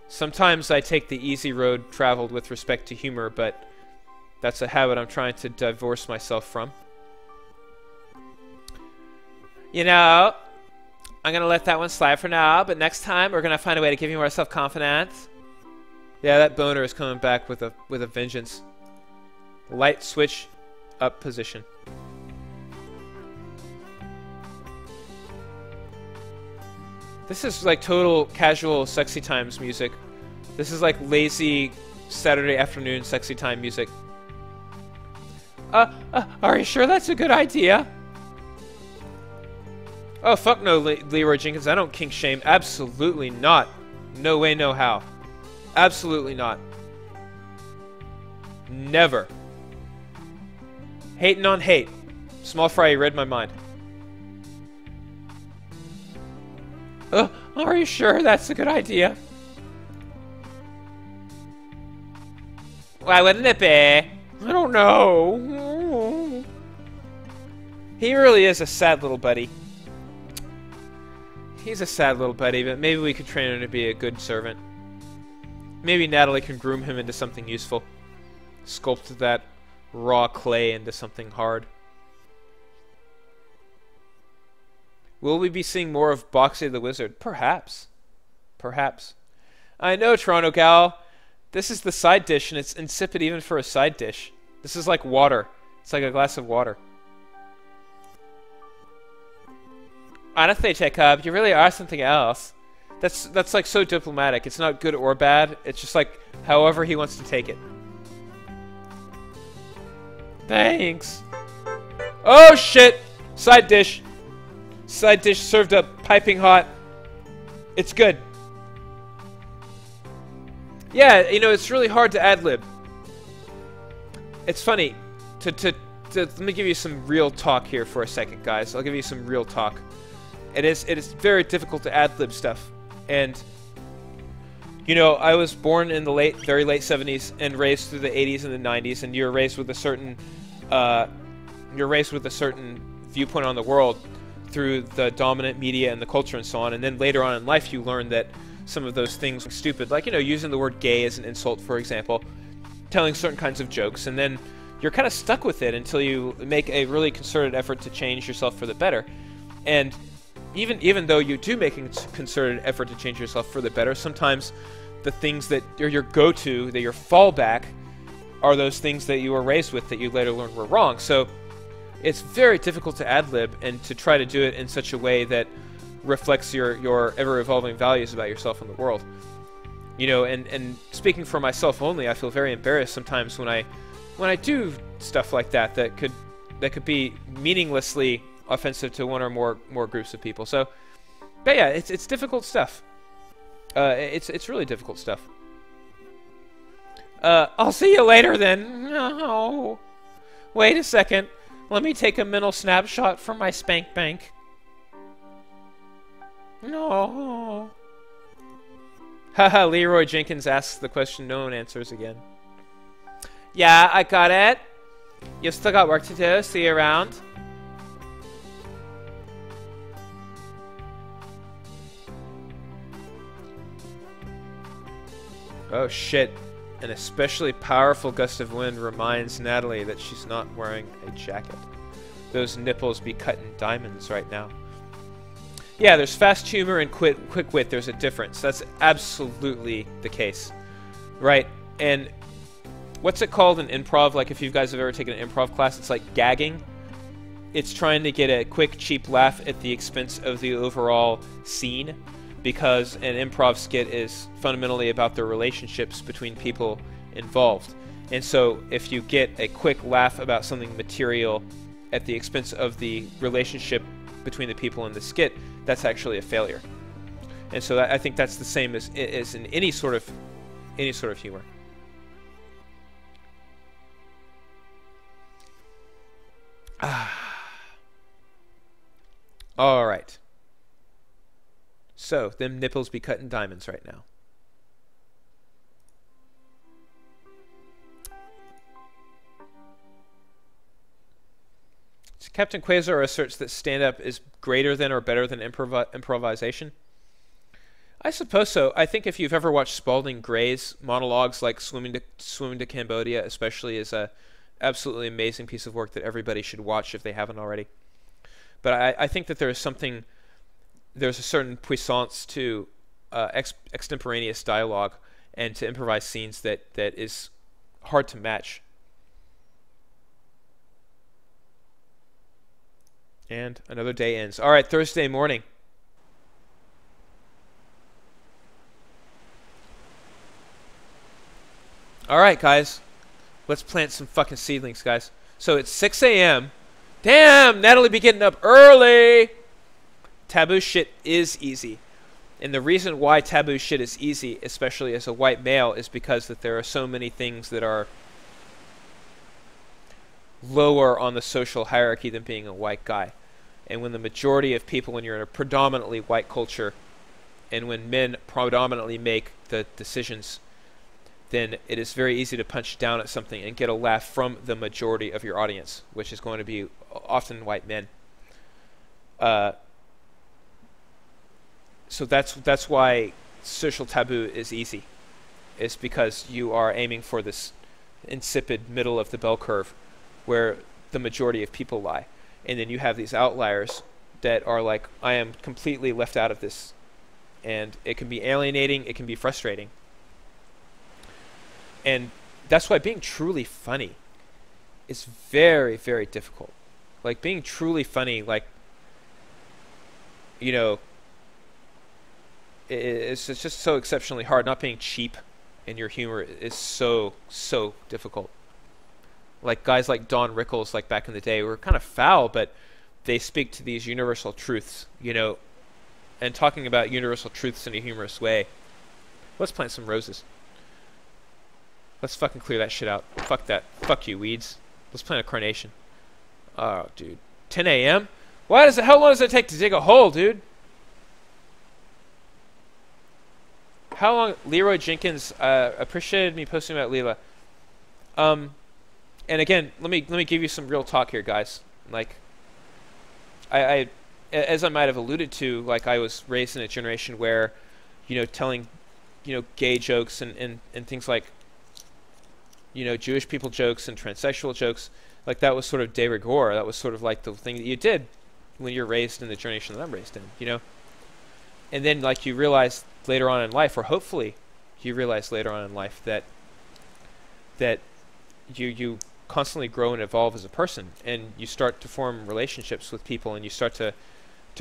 Sometimes I take the easy road traveled with respect to humor, but that's a habit I'm trying to divorce myself from. You know, I'm gonna let that one slide for now, but next time we're gonna find a way to give you more self-confidence. Yeah, that boner is coming back with a vengeance. Light switch up position. This is like total casual sexy times music. This is like lazy Saturday afternoon sexy time music. Are you sure that's a good idea? Oh, fuck no, Leroy Jenkins. I don't kink shame. Absolutely not. No way, no how. Absolutely not. Never. Hating on hate. Small fry, you read my mind. Are you sure that's a good idea? Why wouldn't it be? I don't know. He really is a sad little buddy. He's a sad little buddy, but maybe we could train him to be a good servant. Maybe Natalie can groom him into something useful. Sculpt that raw clay into something hard. Will we be seeing more of Boxy the Wizard? Perhaps. Perhaps. I know, Toronto Gal. This is the side dish, and it's insipid even for a side dish. This is like water. It's like a glass of water. Honestly, Jacob, you really are something else. That's like so diplomatic. It's not good or bad. It's just like however he wants to take it. Thanks. Oh shit! Side dish. Side dish served up piping hot. It's good. Yeah, you know, it's really hard to ad-lib. It's funny. Let me give you some real talk here for a second, guys. I'll give you some real talk. It is very difficult to ad-lib stuff. And, you know, I was born in the very late 70s and raised through the 80s and the 90s, and you're raised with a certain viewpoint on the world through the dominant media and the culture and so on. And then later on in life, you learn that some of those things are stupid, like, you know, using the word gay as an insult, for example, telling certain kinds of jokes, and then you're kind of stuck with it until you make a really concerted effort to change yourself for the better. And even though you do make a concerted effort to change yourself for the better, sometimes the things that are your go-to, that your fallback, are those things that you were raised with that you later learned were wrong. So it's very difficult to ad-lib and to try to do it in such a way that reflects your ever-evolving values about yourself and the world. You know, and speaking for myself only, I feel very embarrassed sometimes when I do stuff like that could be meaninglessly offensive to one or more groups of people. So, but yeah, it's difficult stuff. It's really difficult stuff. I'll see you later then. No. Wait a second. Let me take a mental snapshot from my spank bank. No. Haha, Leroy Jenkins asks the question no one answers again. Yeah, I got it. You've still got work to do. See you around. Oh shit. An especially powerful gust of wind reminds Natalie that she's not wearing a jacket. Those nipples be cutting diamonds right now. Yeah, there's fast humor and quick wit. There's a difference. That's absolutely the case. Right? And what's it called in improv? Like if you guys have ever taken an improv class, it's like gagging. It's trying to get a quick, cheap laugh at the expense of the overall scene, because an improv skit is fundamentally about the relationships between people involved. And so if you get a quick laugh about something material at the expense of the relationship between the people in the skit, that's actually a failure. And so I think that's the same as in any sort of humor. All right. So, them nipples be cutting diamonds right now. So Captain Quasar asserts that stand-up is greater than or better than improvisation. I suppose so. I think if you've ever watched Spalding Gray's monologues, like Swimming to Cambodia, especially, is a absolutely amazing piece of work that everybody should watch if they haven't already. But I think that there's a certain puissance to extemporaneous dialogue and to improvise scenes that is hard to match. And another day ends. All right, Thursday morning. All right, guys. Let's plant some fucking seedlings, guys. So it's 6 a.m. Damn, Natalie be getting up early. Taboo shit is easy. And the reason why taboo shit is easy, especially as a white male, is because that there are so many things that are lower on the social hierarchy than being a white guy. And when the majority of people, when you're in a predominantly white culture, and when men predominantly make the decisions, then it is very easy to punch down at something and get a laugh from the majority of your audience, which is going to be often white men. So that's why social taboo is easy. It's because you are aiming for this insipid middle of the bell curve where the majority of people lie. And then you have these outliers that are like, I am completely left out of this. And it can be alienating, it can be frustrating. And that's why being truly funny is very, very difficult. Like being truly funny, like, you know, it's just so exceptionally hard. Not being cheap in your humor is so, so difficult. Like guys like Don Rickles, like back in the day, were kind of foul, but they speak to these universal truths, you know, and talking about universal truths in a humorous way. Let's plant some roses. Let's fucking clear that shit out. Fuck that. Fuck you, weeds. Let's plant a carnation. Oh, dude. 10 a.m.? How long does it take to dig a hole, dude? How long? Leroy Jenkins appreciated me posting about Leela. And again, let me give you some real talk here, guys. Like, I as I might have alluded to, like I was raised in a generation where, you know, telling, you know, gay jokes and things like, you know, Jewish people jokes and transsexual jokes, like that was sort of de rigueur. That was sort of like the thing that you did when you're raised in the generation that I'm raised in, you know. And then like you realize later on in life, or hopefully you realize later on in life, that you constantly grow and evolve as a person, and you start to form relationships with people, and you start to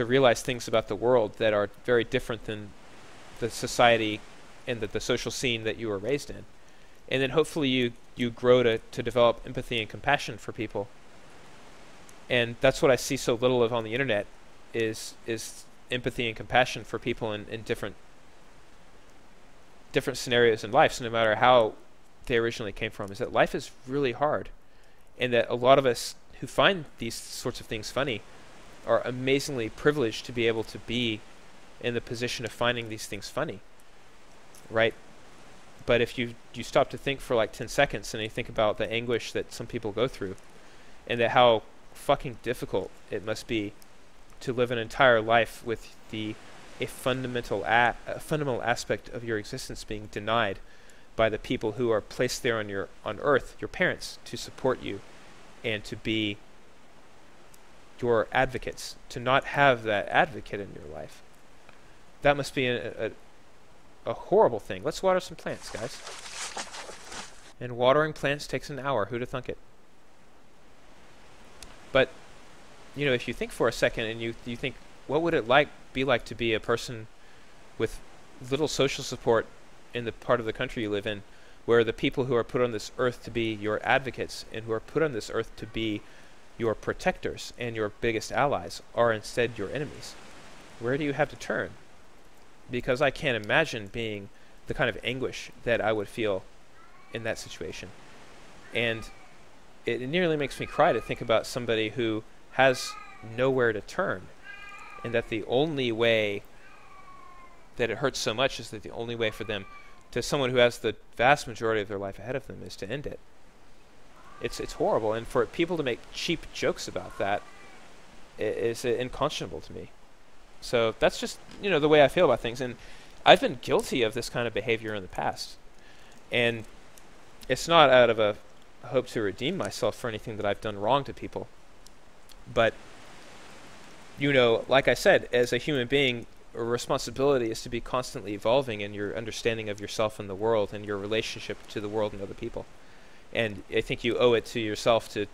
realize things about the world that are very different than the society and the social scene that you were raised in. And then hopefully you grow to develop empathy and compassion for people. And that's what I see so little of on the internet is empathy and compassion for people in different scenarios in life. So no matter how they originally came from, is that life is really hard, and that a lot of us who find these sorts of things funny are amazingly privileged to be able to be in the position of finding these things funny, right? But if you stop to think for like 10 seconds and you think about the anguish that some people go through, and that how fucking difficult it must be to live an entire life with a fundamental aspect of your existence being denied by the people who are placed there on Earth, your parents, to support you and to be your advocates, to not have that advocate in your life. That must be a horrible thing. Let's water some plants, guys. And watering plants takes an hour. Who'd have thunk it? But, you know, if you think for a second and you think, what would it be like to be a person with little social support in the part of the country you live in, where the people who are put on this earth to be your advocates and who are put on this earth to be your protectors and your biggest allies are instead your enemies? Where do you have to turn? Because I can't imagine being the kind of anguish that I would feel in that situation. And it nearly makes me cry to think about somebody who has nowhere to turn, and that the only way that it hurts so much is that the only way for them, to someone who has the vast majority of their life ahead of them, is to end it. It's horrible, and for people to make cheap jokes about that is unconscionable to me. So that's just, you know, the way I feel about things, and I've been guilty of this kind of behavior in the past, and it's not out of a hope to redeem myself for anything that I've done wrong to people, but, you know, like I said, as a human being, a responsibility is to be constantly evolving in your understanding of yourself and the world and your relationship to the world and other people. And I think you owe it to yourself to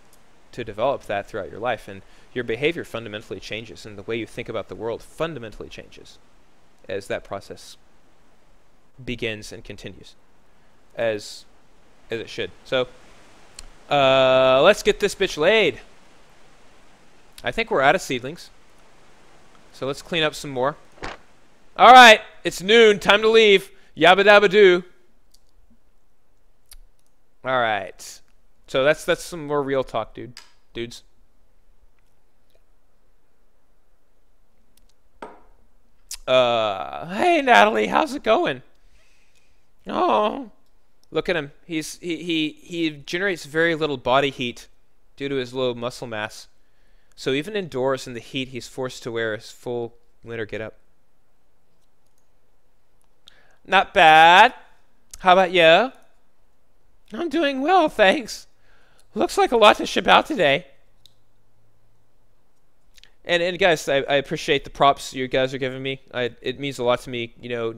develop that throughout your life, and your behavior fundamentally changes, and the way you think about the world fundamentally changes as that process begins and continues, as it should. So let's get this bitch laid. I think we're out of seedlings, so let's clean up some more. All right, it's noon, time to leave. Yabba dabba doo. All right, so that's some more real talk, dudes. Hey Natalie, how's it going? Oh, look at him. He generates very little body heat due to his low muscle mass. So even indoors in the heat, he's forced to wear his full winter getup. Not bad. How about you? I'm doing well, thanks. Looks like a lot to ship out today. And guys, I appreciate the props you guys are giving me. It means a lot to me, you know,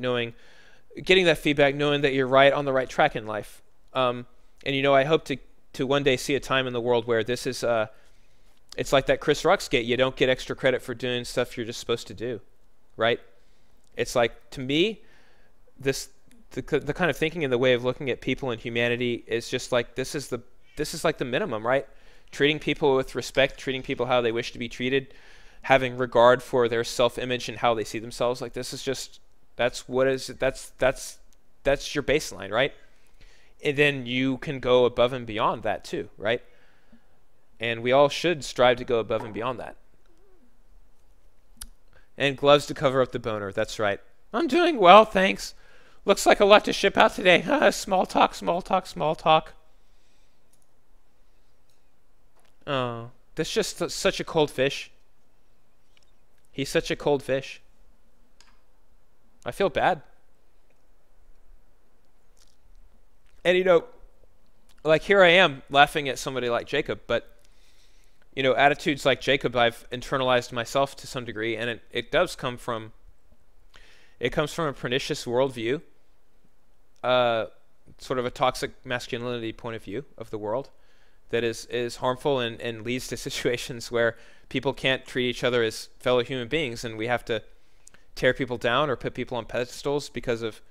getting that feedback, knowing that you're on the right track in life. And you know, I hope to to one day see a time in the world where this is it's like that Chris Rock skit. You don't get extra credit for doing stuff you're just supposed to do, right? It's like, to me, the kind of thinking and the way of looking at people and humanity is just like, this is like the minimum, right? Treating people with respect, treating people how they wish to be treated, having regard for their self-image and how they see themselves. Like, this is just, that's your baseline, right? And then you can go above and beyond that too, right? And we all should strive to go above and beyond that. And gloves to cover up the boner. That's right. I'm doing well, thanks. Looks like a lot to ship out today. Small talk, small talk, small talk. Oh, that's just such a cold fish. He's such a cold fish. I feel bad. And, you know, like, here I am laughing at somebody like Jacob, but, you know, attitudes like Jacob I've internalized myself to some degree, and it does come from, it comes from a pernicious worldview, sort of a toxic masculinity point of view of the world that is harmful and leads to situations where people can't treat each other as fellow human beings, and we have to tear people down or put people on pedestals because of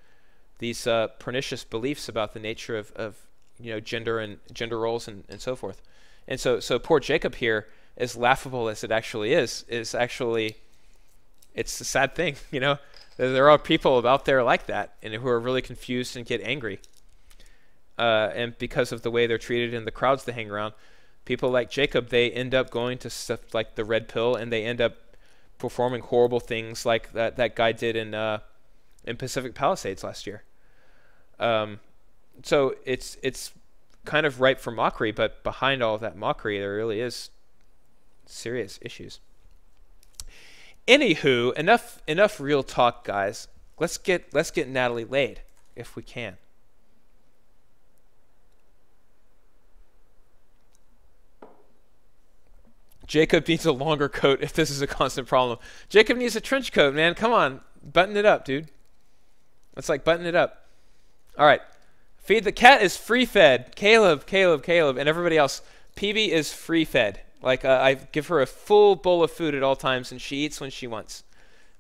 these pernicious beliefs about the nature of you know, gender and gender roles and so forth. And so poor Jacob here, as laughable as it actually is actually, it's a sad thing, you know. There are people out there like that and who are really confused and get angry. And because of the way they're treated in the crowds they hang around, people like Jacob, they end up going to stuff like the Red Pill, and they end up performing horrible things like that guy did in Pacific Palisades last year. So it's kind of ripe for mockery, but behind all of that mockery, there really is serious issues. Anywho, enough real talk, guys. Let's get Natalie laid if we can. Jacob needs a longer coat if this is a constant problem. Jacob needs a trench coat, man. Come on, button it up, dude. Let's like button it up. All right. Feed the cat is free fed. Caleb, and everybody else. PB is free fed. Like, I give her a full bowl of food at all times, and she eats when she wants.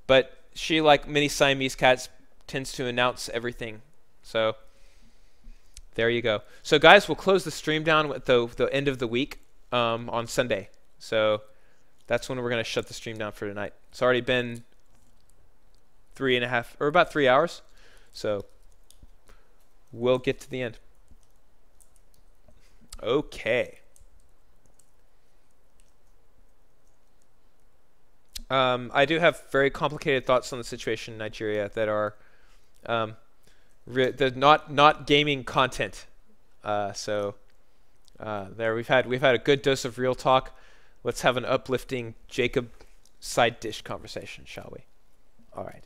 But she, like many Siamese cats, tends to announce everything. So there you go. So guys, we'll close the stream down with the end of the week on Sunday. So that's when we're going to shut the stream down for tonight. It's already been 3.5 or about 3 hours. So we'll get to the end. Okay. I do have very complicated thoughts on the situation in Nigeria that are not gaming content. There we've had a good dose of real talk. Let's have an uplifting Jacob side dish conversation, shall we? All right.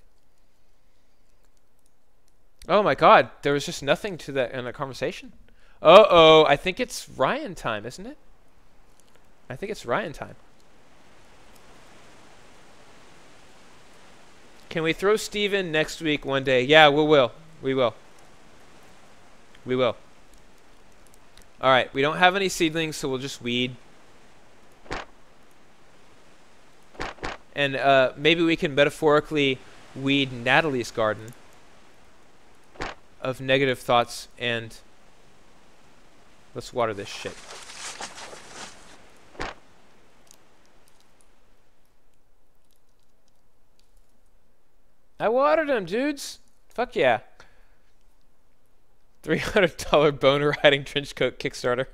Oh my God, there was just nothing to that in the conversation. Uh-oh, I think it's Ryan time, isn't it? I think it's Ryan time. Can we throw Steve in next week one day? Yeah, we will. We will. All right, we don't have any seedlings, so we'll just weed. And maybe we can metaphorically weed Natalie's garden of negative thoughts, and let's water this shit. I watered them, dudes. Fuck yeah. $300 boner riding trench coat Kickstarter.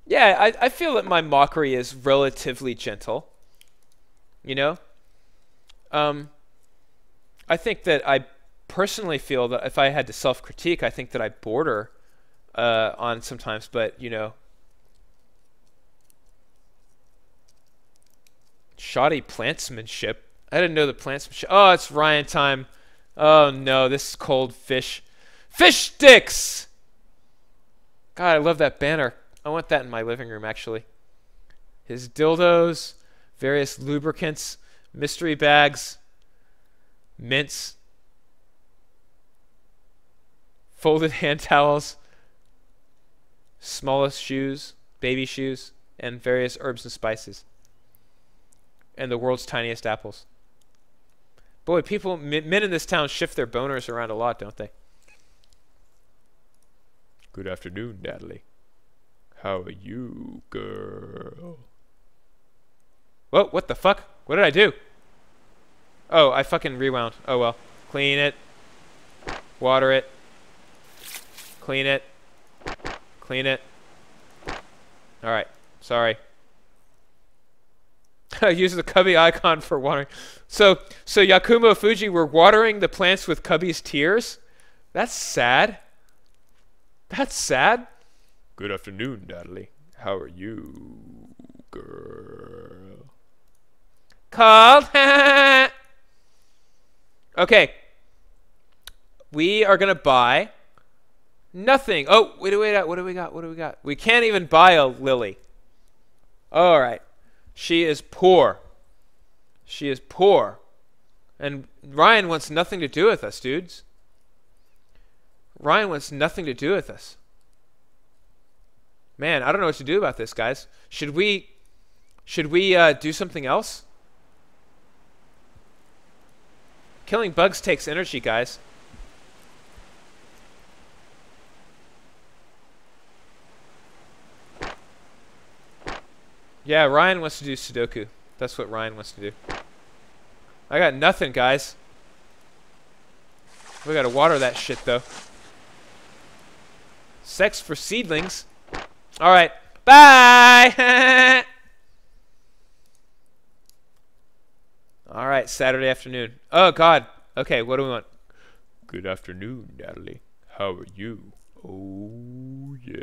Yeah, I feel that my mockery is relatively gentle. You know? I think that I personally feel that if I had to self-critique, I think that I border on sometimes, but, you know, shoddy plantsmanship. I didn't know the plantsmanship. Oh, it's Ryan time. Oh no, this is cold fish. Fish sticks! God, I love that banner. I want that in my living room, actually. His dildos, various lubricants, mystery bags, mints, folded hand towels, smallest shoes, baby shoes, and various herbs and spices. And the world's tiniest apples. Boy, men in this town shift their boners around a lot, don't they? Good afternoon, Natalie. How are you, girl? Whoa, what the fuck? What did I do? Oh, I fucking rewound. Oh well. Clean it. Water it. Clean it. Clean it. Alright. Sorry. Use the Cubby icon for watering. So Yakumo Fuji, we're watering the plants with Cubby's tears? That's sad. That's sad. Good afternoon, Natalie. How are you, girl? Called. Okay. We are gonna buy nothing. Oh, wait. What do we got? We can't even buy a lily. All right. She is poor. She is poor. And Ryan wants nothing to do with us, dudes. Ryan wants nothing to do with us. Man, I don't know what to do about this, guys. Should we do something else? Killing bugs takes energy, guys. Yeah, Ryan wants to do Sudoku. That's what Ryan wants to do. I got nothing, guys. We gotta water that shit, though. Sex for seedlings. Alright. Bye! Alright, Saturday afternoon. Oh, God. Okay, what do we want? Good afternoon, Natalie. How are you? Oh, yeah.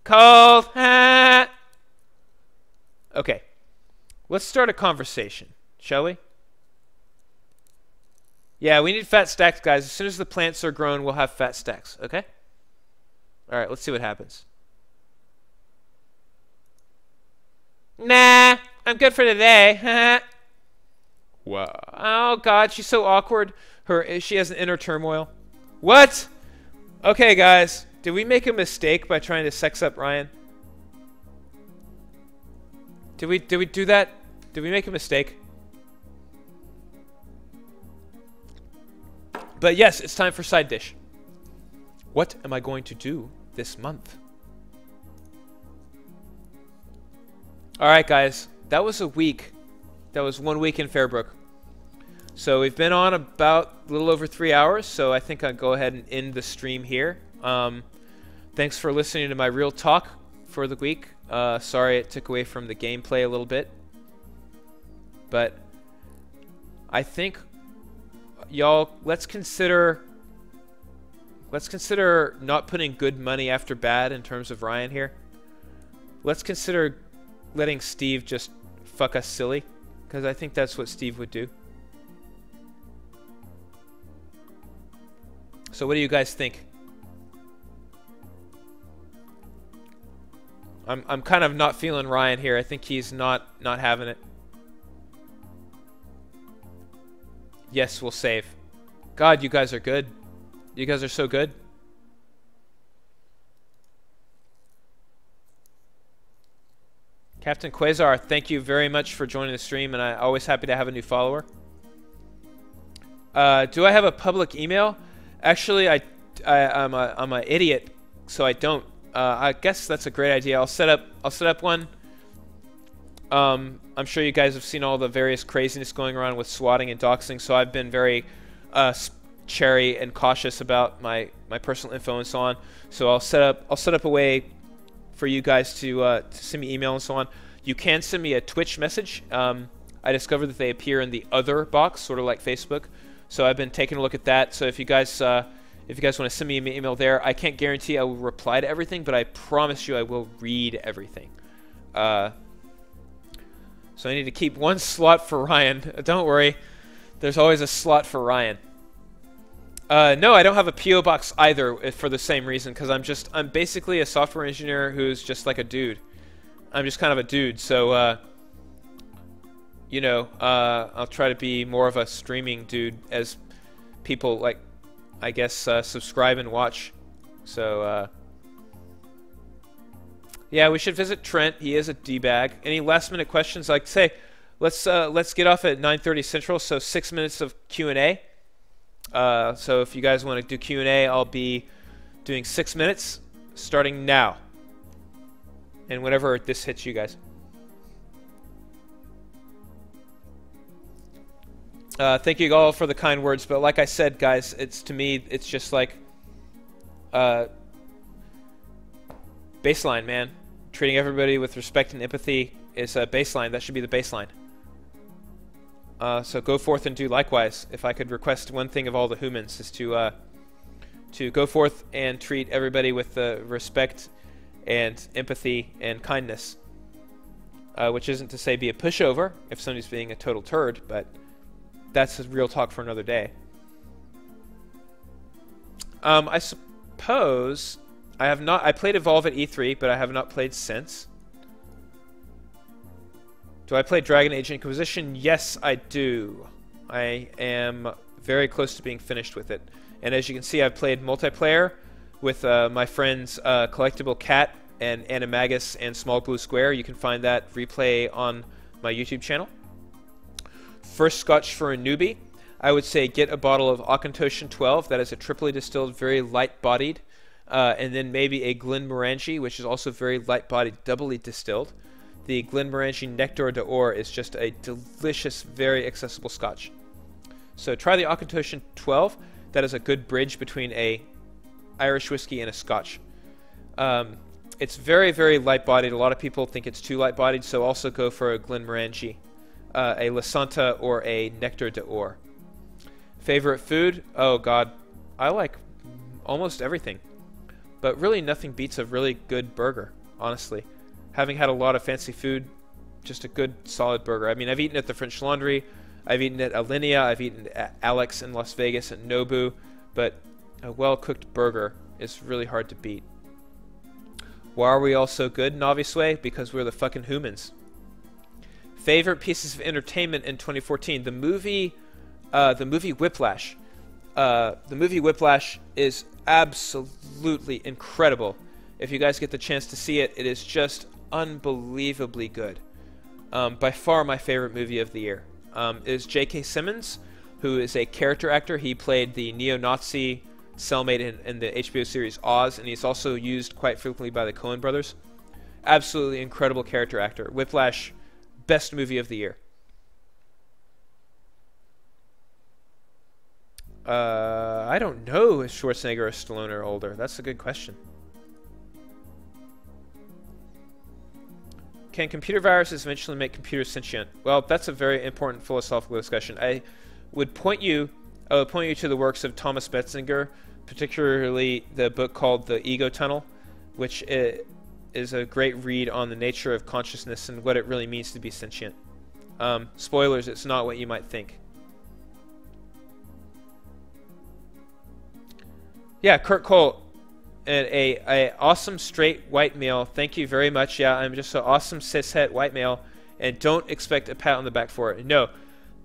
Cold. Okay. Let's start a conversation, shall we? Yeah, we need fat stacks, guys. As soon as the plants are grown, we'll have fat stacks, okay? Alright, let's see what happens. Nah, I'm good for today. Wow. Oh, God, she's so awkward. She has an inner turmoil. What? Okay, guys. Did we make a mistake by trying to sex up Ryan? Did we do that? Did we make a mistake? But yes, it's time for side dish. What am I going to do this month? Alright, guys. That was a week. That was 1 week in Fairbrook. So we've been on about a little over 3 hours, so I think I'll go ahead and end the stream here. Thanks for listening to my real talk for the week. Sorry it took away from the gameplay a little bit. But I think, y'all, let's consider not putting good money after bad in terms of Ryan here. Let's consider letting Steve just fuck us silly, because I think that's what Steve would do. So what do you guys think? I'm kind of not feeling Ryan here. I think he's not having it. Yes, we'll save. God, you guys are good. You guys are so good. Captain Quasar, thank you very much for joining the stream, and I'm always happy to have a new follower. Do I have a public email? Actually, I'm an idiot, so I don't. I guess that's a great idea. I'll set up one. I'm sure you guys have seen all the various craziness going around with swatting and doxing, so I've been very chary and cautious about my personal info and so on. So I'll set up a way for you guys to send me email and so on. You can send me a Twitch message. I discovered that they appear in the other box, sort of like Facebook. So I've been taking a look at that. So if you guys want to send me an email there, I can't guarantee I will reply to everything, but I promise you I will read everything. So I need to keep one slot for Ryan. Don't worry. There's always a slot for Ryan. No, I don't have a P.O. box either for the same reason, because I'm basically a software engineer who's just like a dude. I'm just kind of a dude, so, you know, I'll try to be more of a streaming dude, as people, like, I guess, subscribe and watch. So, yeah, we should visit Trent. He is a D-bag. Any last-minute questions? Like, say, let's get off at 9:30 Central, so 6 minutes of Q&A. So if you guys want to do Q&A, I'll be doing 6 minutes starting now. And whenever this hits you guys. Thank you all for the kind words, but like I said, guys, to me, it's just like baseline, man. Treating everybody with respect and empathy is a baseline. That should be the baseline. So go forth and do likewise. If I could request one thing of all the humans, is to go forth and treat everybody with respect and empathy and kindness. Which isn't to say be a pushover if somebody's being a total turd, but that's real talk for another day. I suppose I have not. I played Evolve at E3, but I have not played since. Do I play Dragon Age Inquisition? Yes, I do. I am very close to being finished with it. And as you can see, I've played multiplayer with my friends Collectible Cat and Animagus and Small Blue Square. You can find that replay on my YouTube channel. First Scotch for a newbie, I would say get a bottle of Auchentoshan 12. That is a triply distilled, very light-bodied. And then maybe a Glenmorangie, which is also very light-bodied, doubly distilled. The Glenmorangie Nectar d'Or is just a delicious, very accessible Scotch. So try the Auchentoshan 12. That is a good bridge between a Irish whiskey and a Scotch. It's very, very light-bodied. A lot of people think it's too light-bodied, so also go for a Glenmorangie, a La Santa, or a Nectar d'Or. Favorite food? Oh, God. I like almost everything. But really nothing beats a really good burger, honestly. Having had a lot of fancy food, just a good, solid burger. I mean, I've eaten at the French Laundry. I've eaten at Alinea. I've eaten at Alex in Las Vegas, at Nobu. But a well-cooked burger is really hard to beat. Why are we all so good in Obviously? Because we're the fucking humans. Favorite pieces of entertainment in 2014? The movie Whiplash. The movie Whiplash is absolutely incredible. If you guys get the chance to see it, it is just unbelievably good. By far my favorite movie of the year. Is J.K. Simmons, who is a character actor. He played the neo-Nazi cellmate in the HBO series Oz, and he's also used quite frequently by the Coen brothers. Absolutely incredible character actor. Whiplash, best movie of the year. I don't know if Schwarzenegger or Stallone are older. That's a good question. Can computer viruses eventually make computers sentient? Well, that's a very important philosophical discussion. I would point you to the works of Thomas Metzinger, particularly the book called The Ego Tunnel, which is a great read on the nature of consciousness and what it really means to be sentient. Spoilers, it's not what you might think. Yeah, Kurt Cole, a awesome straight white male. Thank you very much. Yeah, I'm just an awesome cishet white male, and don't expect a pat on the back for it. No,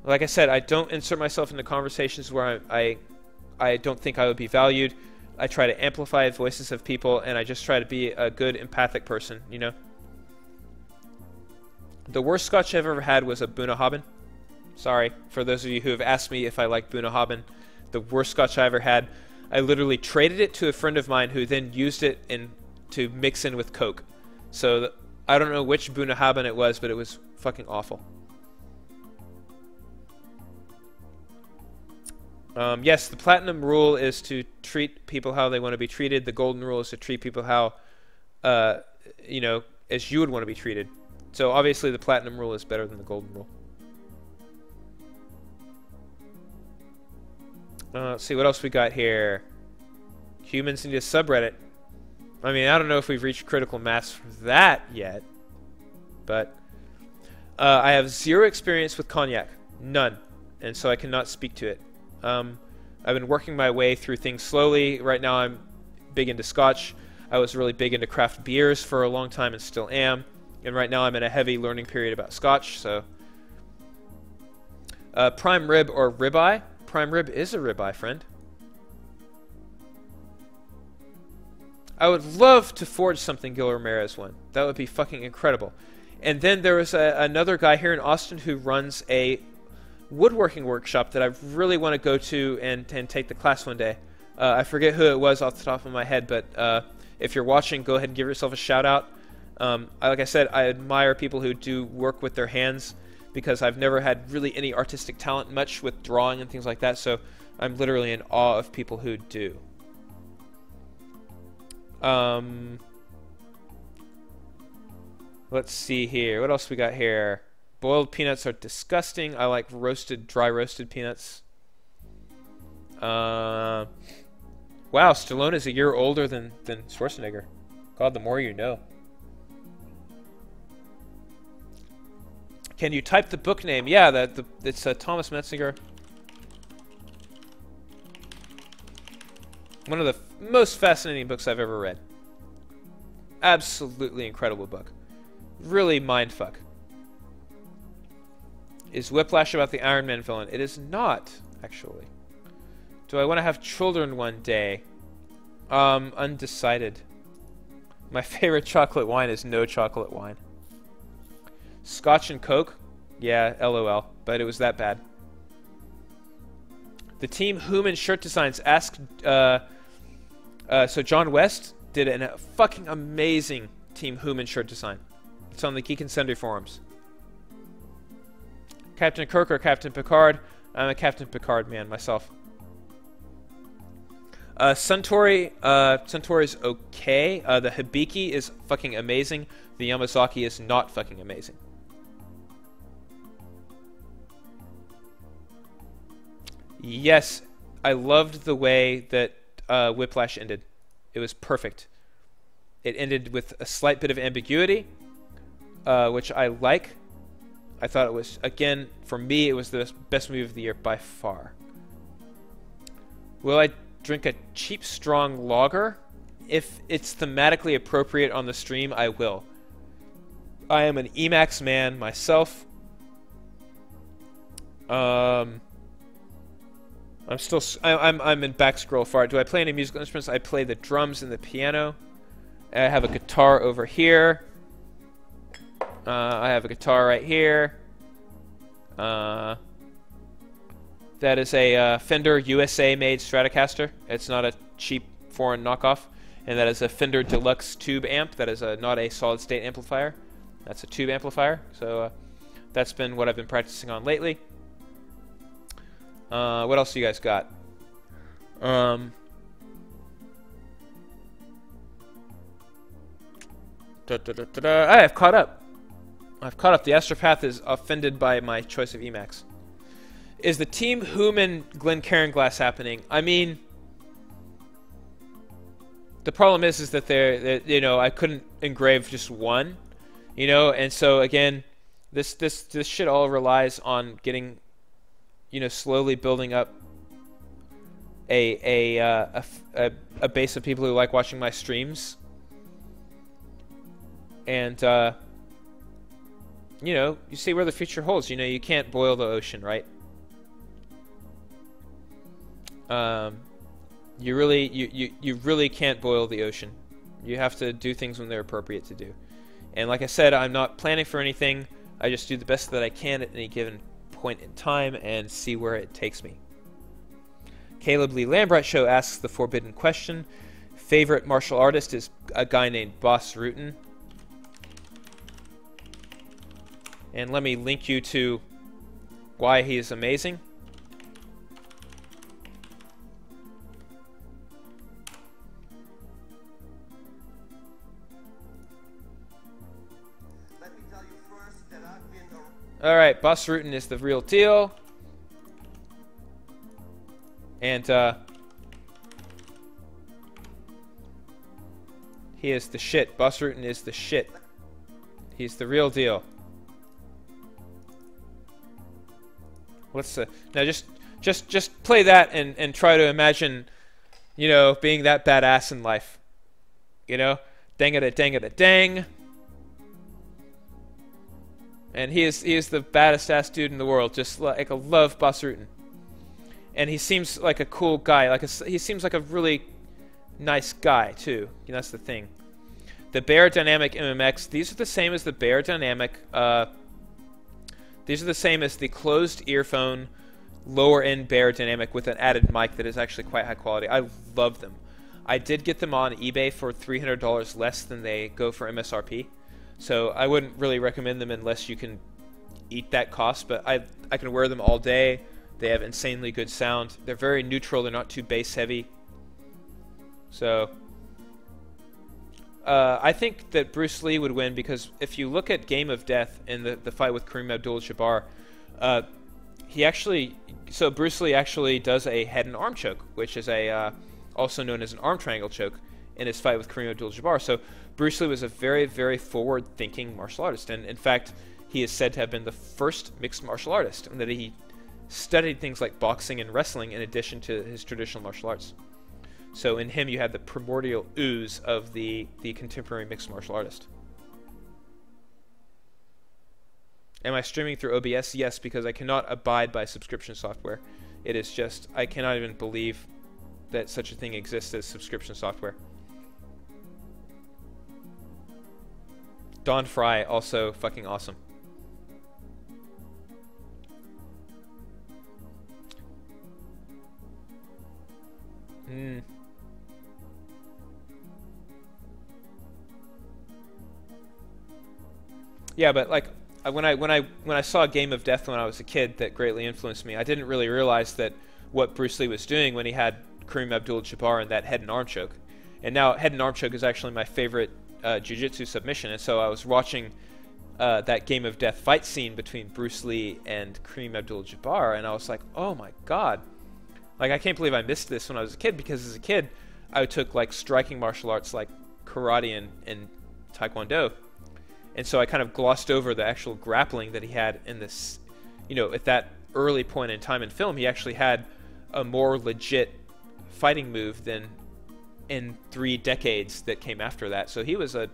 like I said, I don't insert myself into conversations where I don't think I would be valued. I try to amplify voices of people, and I just try to be a good empathic person, you know? The worst Scotch I've ever had was a Bunnahabhain. Sorry, for those of you who have asked me if I like Bunnahabhain. The worst Scotch I ever had. I literally traded it to a friend of mine who then used it to mix in with Coke. So I don't know which Bunnahabhain it was, but it was fucking awful. Yes, the platinum rule is to treat people how they want to be treated. The golden rule is to treat people how, you know, as you would want to be treated. So obviously the platinum rule is better than the golden rule. Let's see what else we got here. Humans need a subreddit. I mean, I don't know if we've reached critical mass for that yet, but I have zero experience with cognac, none, and so I cannot speak to it. I've been working my way through things slowly. Right now I'm big into Scotch. I was really big into craft beers for a long time and still am, and right now I'm in a heavy learning period about Scotch. So prime rib or ribeye? Prime rib is a ribeye, friend. I would love to forge something Gil Ramirez won. That would be fucking incredible. And then there was another guy here in Austin who runs a woodworking workshop that I really want to go to and take the class one day. I forget who it was off the top of my head, but if you're watching, go ahead and give yourself a shout out. Like I said, I admire people who do work with their hands because I've never had really any artistic talent much with drawing and things like that, so I'm literally in awe of people who do. Let's see here. What else we got here? Boiled peanuts are disgusting. I like dry roasted peanuts. Wow, Stallone is a year older than Schwarzenegger. God, the more you know. Can you type the book name? Yeah, it's Thomas Metzinger. One of the most fascinating books I've ever read. Absolutely incredible book. Really mindfuck. Is Whiplash about the Iron Man villain? It is not, actually. Do I want to have children one day? Undecided. My favorite chocolate wine is no chocolate wine. Scotch and Coke? Yeah, LOL. But it was that bad. The team Human Shirt Designs asked... so John West did a fucking amazing Team Human shirt design. It's on the Geek and Sundry forums. Captain Kirk or Captain Picard? I'm a Captain Picard man myself. Suntory's okay. The Hibiki is fucking amazing. The Yamazaki is not fucking amazing. Yes, I loved the way that Whiplash ended. It was perfect. It ended with a slight bit of ambiguity, which I like. I thought it was, again, for me, it was the best movie of the year by far. Will I drink a cheap, strong lager? If it's thematically appropriate on the stream, I will. I am an Emacs man myself. I'm in back scroll far. Do I play any musical instruments? I play the drums and the piano. I have a guitar over here. I have a guitar right here. That is a Fender USA made Stratocaster. It's not a cheap foreign knockoff. And that is a Fender Deluxe tube amp. That is not a solid state amplifier. That's a tube amplifier. So that's been what I've been practicing on lately. What else do you guys got? I have caught up. I've caught up. The Astropath is offended by my choice of Emacs. Is the Team Human Glen Cairnglass happening? I mean, the problem is that I couldn't engrave just one, and so again, this shit all relies on getting, slowly building up a base of people who like watching my streams, and you see where the future holds. You can't boil the ocean, right? You really can't boil the ocean. You have to do things when they're appropriate to do. And like I said, I'm not planning for anything. I just do the best that I can at any given point in time and see where it takes me. Caleb Lee Lambright Show asks the forbidden question. Favorite martial artist is a guy named Bas Rutten. And let me link you to why he is amazing. Alright, Bas Rutten is the real deal. And, he is the shit. Bas Rutten is the shit. He's the real deal. Let's, now just play that and try to imagine, being that badass in life. Dang-a-da-dang-a-da-dang. And he is the baddest ass dude in the world. Just like I love Bas Rutten. And he seems like a cool guy. He seems like a really nice guy too. That's the thing. The Bear Dynamic MMX. These are the same as the Bear Dynamic. These are the same as the closed earphone, lower end Bear Dynamic with an added mic that is actually quite high quality. I love them. I did get them on eBay for $300 less than they go for MSRP. So I wouldn't really recommend them unless you can eat that cost, but I can wear them all day. They have insanely good sound. They're very neutral. They're not too bass heavy. So I think that Bruce Lee would win because if you look at Game of Death in the fight with Kareem Abdul-Jabbar, Bruce Lee actually does a head and arm choke, which is also known as an arm triangle choke in his fight with Kareem Abdul-Jabbar. So Bruce Lee was a very, very forward-thinking martial artist, and in fact, he is said to have been the first mixed martial artist, and that he studied things like boxing and wrestling in addition to his traditional martial arts. So in him, you have the primordial ooze of the contemporary mixed martial artist. Am I streaming through OBS? Yes, because I cannot abide by subscription software. It is just, I cannot even believe that such a thing exists as subscription software. Don Fry, also fucking awesome. Yeah, but like when I saw Game of Death when I was a kid, that greatly influenced me. I didn't really realize that what Bruce Lee was doing when he had Kareem Abdul-Jabbar in that head and arm choke. And now head and arm choke is actually my favorite jiu-jitsu submission. And so I was watching that Game of Death fight scene between Bruce Lee and Kareem Abdul-Jabbar, and I was like, oh my god. Like, I can't believe I missed this when I was a kid, because as a kid, I took, like, striking martial arts like karate and taekwondo. And so I kind of glossed over the actual grappling that he had in this, at that early point in time in film. He actually had a more legit fighting move than in 3 decades that came after that. So he was a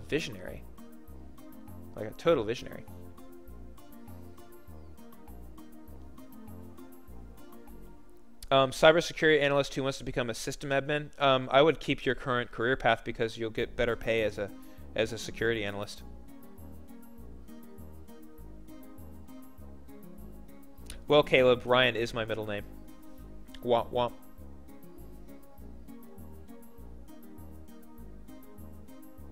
visionary. Like a total visionary. Cybersecurity analyst who wants to become a system admin. I would keep your current career path because you'll get better pay as a security analyst. Well, Caleb, Ryan is my middle name. Womp womp.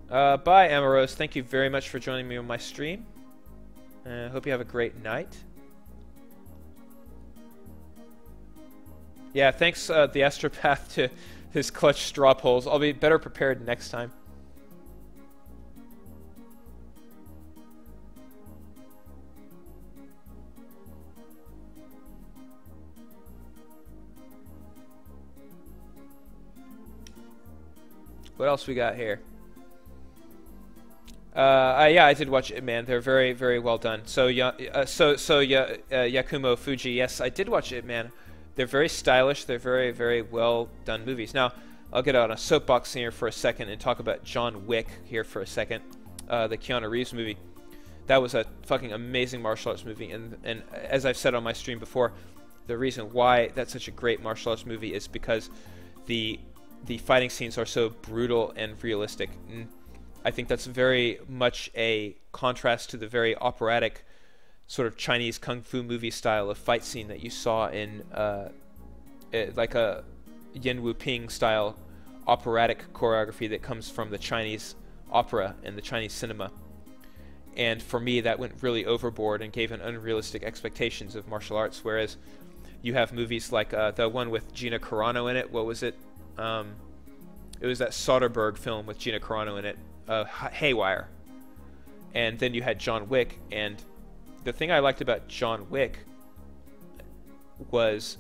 Bye, Amaros. Thank you very much for joining me on my stream. Hope you have a great night. Yeah, thanks, the Astropath, to his clutch straw polls. I'll be better prepared next time. What else we got here? Yeah, I did watch Ip Man. They're very, very well done. Yakumo Fuji. Yes, I did watch Ip Man. They're very stylish. They're very, very well done movies. Now, I'll get on a soapbox here for a second and talk about John Wick here for a second. The Keanu Reeves movie. That was a fucking amazing martial arts movie. And as I've said on my stream before, the reason why that's such a great martial arts movie is because the fighting scenes are so brutal and realistic. And I think that's very much a contrast to the very operatic sort of Chinese kung fu movie style of fight scene that you saw in like a Yen Wu Ping style operatic choreography that comes from the Chinese opera and the Chinese cinema. And for me, that went really overboard and gave an unrealistic expectations of martial arts, whereas you have movies like the one with Gina Carano in it. What was it? It was that Soderbergh film with Gina Carano in it, Haywire. And then you had John Wick, and the thing I liked about John Wick was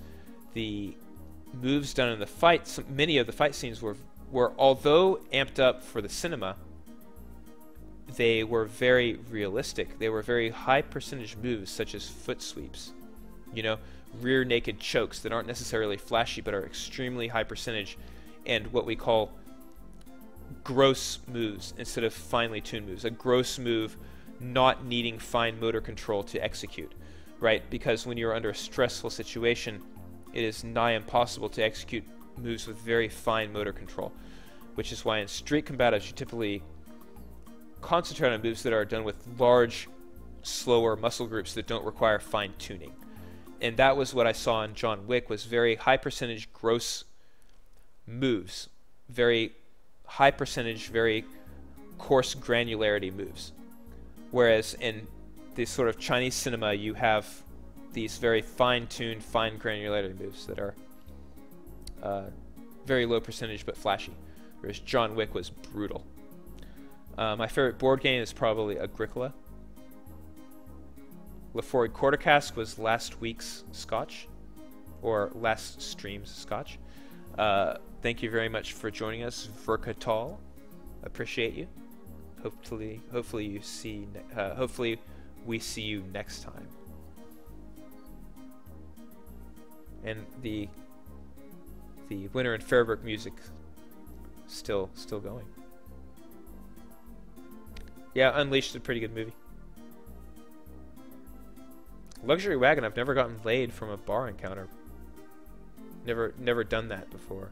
the moves done in the fight. Many of the fight scenes were although amped up for the cinema, they were very realistic. They were very high percentage moves, such as foot sweeps, rear naked chokes that aren't necessarily flashy but are extremely high percentage, and what we call gross moves instead of finely tuned moves. A gross move not needing fine motor control to execute, right? Because when you're under a stressful situation, it is nigh impossible to execute moves with very fine motor control, which is why in street combatives you typically concentrate on moves that are done with large, slower muscle groups that don't require fine tuning. And that was what I saw in John Wick, was very high percentage gross moves, very high percentage, very coarse granularity moves. Whereas in this sort of Chinese cinema, you have these very fine-tuned, fine granularity moves that are very low percentage but flashy. Whereas John Wick was brutal. My favorite board game is probably Agricola. Lefroy Quarter Cask was last week's Scotch, or last stream's Scotch. Thank you very much for joining us, Verkatal. Appreciate you. Hopefully we see you next time. And the Winter in Fairbrook music still going. Yeah, Unleashed is a pretty good movie. Luxury Wagon, I've never gotten laid from a bar encounter. Never done that before.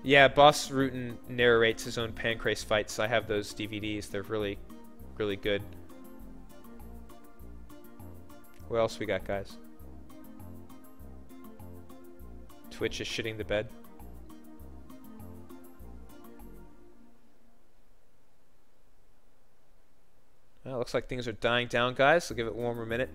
Yeah, Boss Rutan narrates his own pancrase fights. I have those DVDs. They're really, really good. What else we got, guys? Twitch is shitting the bed. Well, looks like things are dying down, guys. So give it one more minute.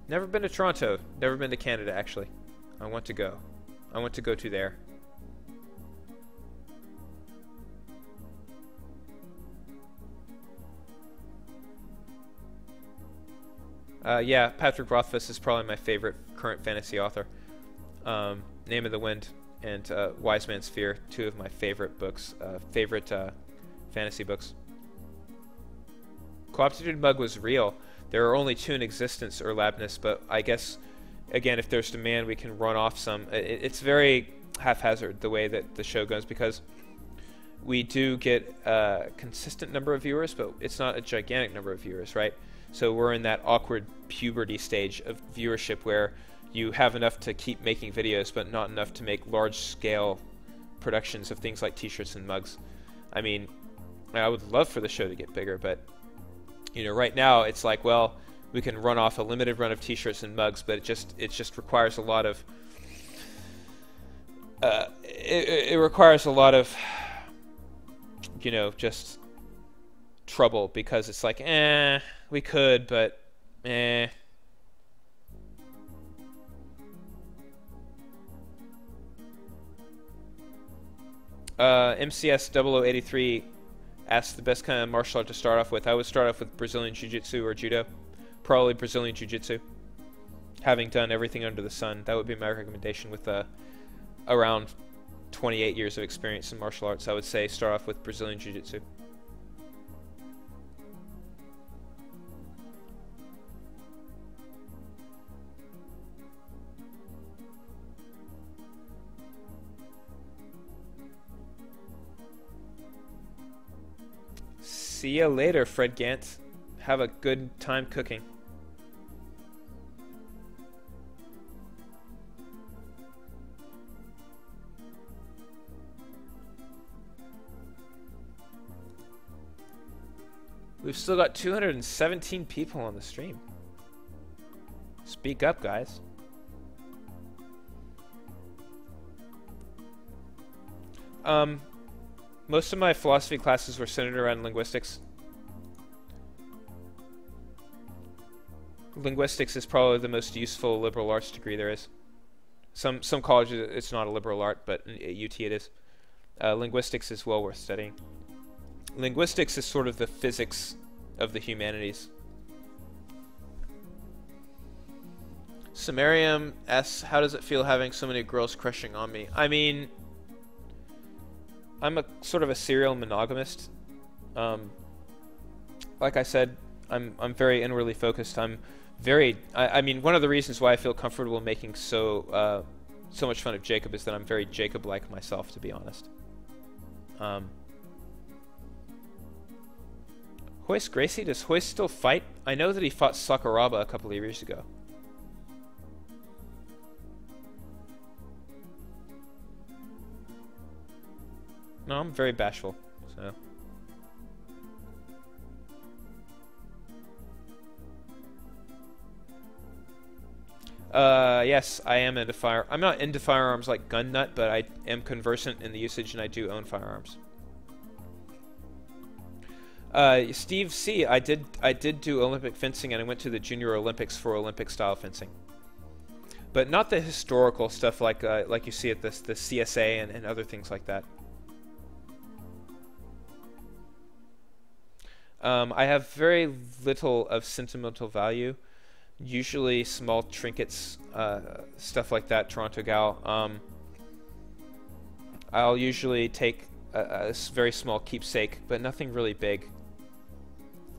Never been to Toronto. Never been to Canada, actually. I want to go. I want to go to there. Yeah, Patrick Rothfuss is probably my favorite current fantasy author. Name of the Wind and Wise Man's Fear, two of my favorite books, fantasy books. Co-opted Mug was real. There are only two in existence, Urlabnus, but I guess, again, if there's demand, we can run off some. It's very haphazard the way that the show goes, because we do get a consistent number of viewers, but it's not a gigantic number of viewers, right? So we're in that awkward puberty stage of viewership where you have enough to keep making videos, but not enough to make large-scale productions of things like t-shirts and mugs. I mean, I would love for the show to get bigger, but you know, right now it's like, well, we can run off a limited run of t-shirts and mugs, but it just requires a lot of it requires a lot of, you know, just trouble, because it's like, we could, but MCS 0083 asked the best kind of martial art to start off with. I would start off with Brazilian Jiu-Jitsu or Judo. Probably Brazilian Jiu-Jitsu. Having done everything under the sun, that would be my recommendation. With around 28 years of experience in martial arts, I would say start off with Brazilian Jiu-Jitsu. See ya later, Fred Gant. Have a good time cooking. We've still got 217 people on the stream. Speak up, guys. Most of my philosophy classes were centered around linguistics. Linguistics is probably the most useful liberal arts degree there is. Some colleges it's not a liberal art, but at UT it is. Linguistics is well worth studying. Linguistics is sort of the physics of the humanities. Samarium asks, how does it feel having so many girls crushing on me? I mean, I'm a sort of a serial monogamist. Like I said, I'm very inwardly focused. I mean, one of the reasons why I feel comfortable making so much fun of Jacob is that I'm very Jacob-like myself, to be honest. Hoist Gracie? Does Hoist still fight? I know that he fought Sakuraba a couple of years ago. No, I'm very bashful, so... Yes, I am into fire. I'm not into firearms like Gun Nut, but I am conversant in the usage, and I do own firearms. Steve C, I did do Olympic fencing, and I went to the Junior Olympics for Olympic style fencing, but not the historical stuff like you see at the CSA and other things like that. I have very little of sentimental value. Usually small trinkets, stuff like that, Toronto Gal. I'll usually take a very small keepsake, but nothing really big.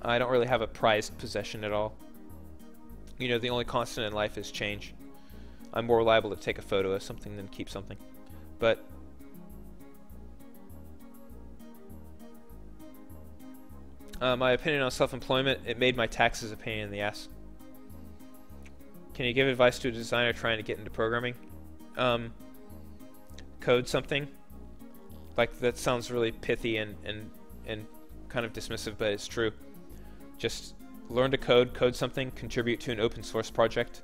I don't really have a prized possession at all. You know, the only constant in life is change. I'm more liable to take a photo of something than keep something. But my opinion on self-employment, it made my taxes a pain in the ass. Can you give advice to a designer trying to get into programming? Code something. Like, that sounds really pithy and kind of dismissive, but it's true. Just learn to code something, contribute to an open source project.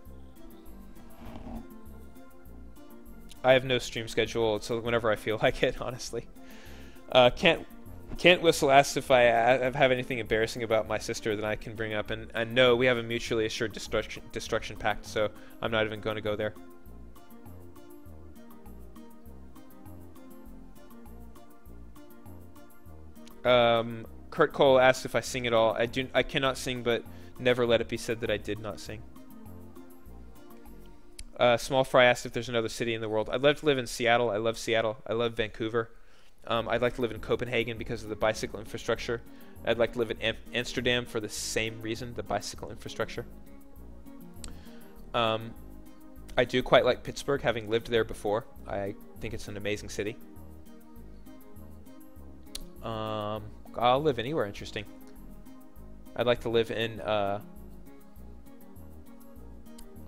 I have no stream schedule, so whenever I feel like it, honestly. Can't Whistle asks if I have anything embarrassing about my sister that I can bring up, and no, we have a mutually assured destruction pact, so I'm not even going to go there. Kurt Cole asked if I sing at all. I cannot sing, but never let it be said that I did not sing. Small Fry asked if there's another city in the world. I'd love to live in Seattle. I love Seattle. I love Vancouver. I'd like to live in Copenhagen because of the bicycle infrastructure. I'd like to live in Amsterdam for the same reason, the bicycle infrastructure. I do quite like Pittsburgh, having lived there before. I think it's an amazing city. I'll live anywhere interesting. I'd like to live in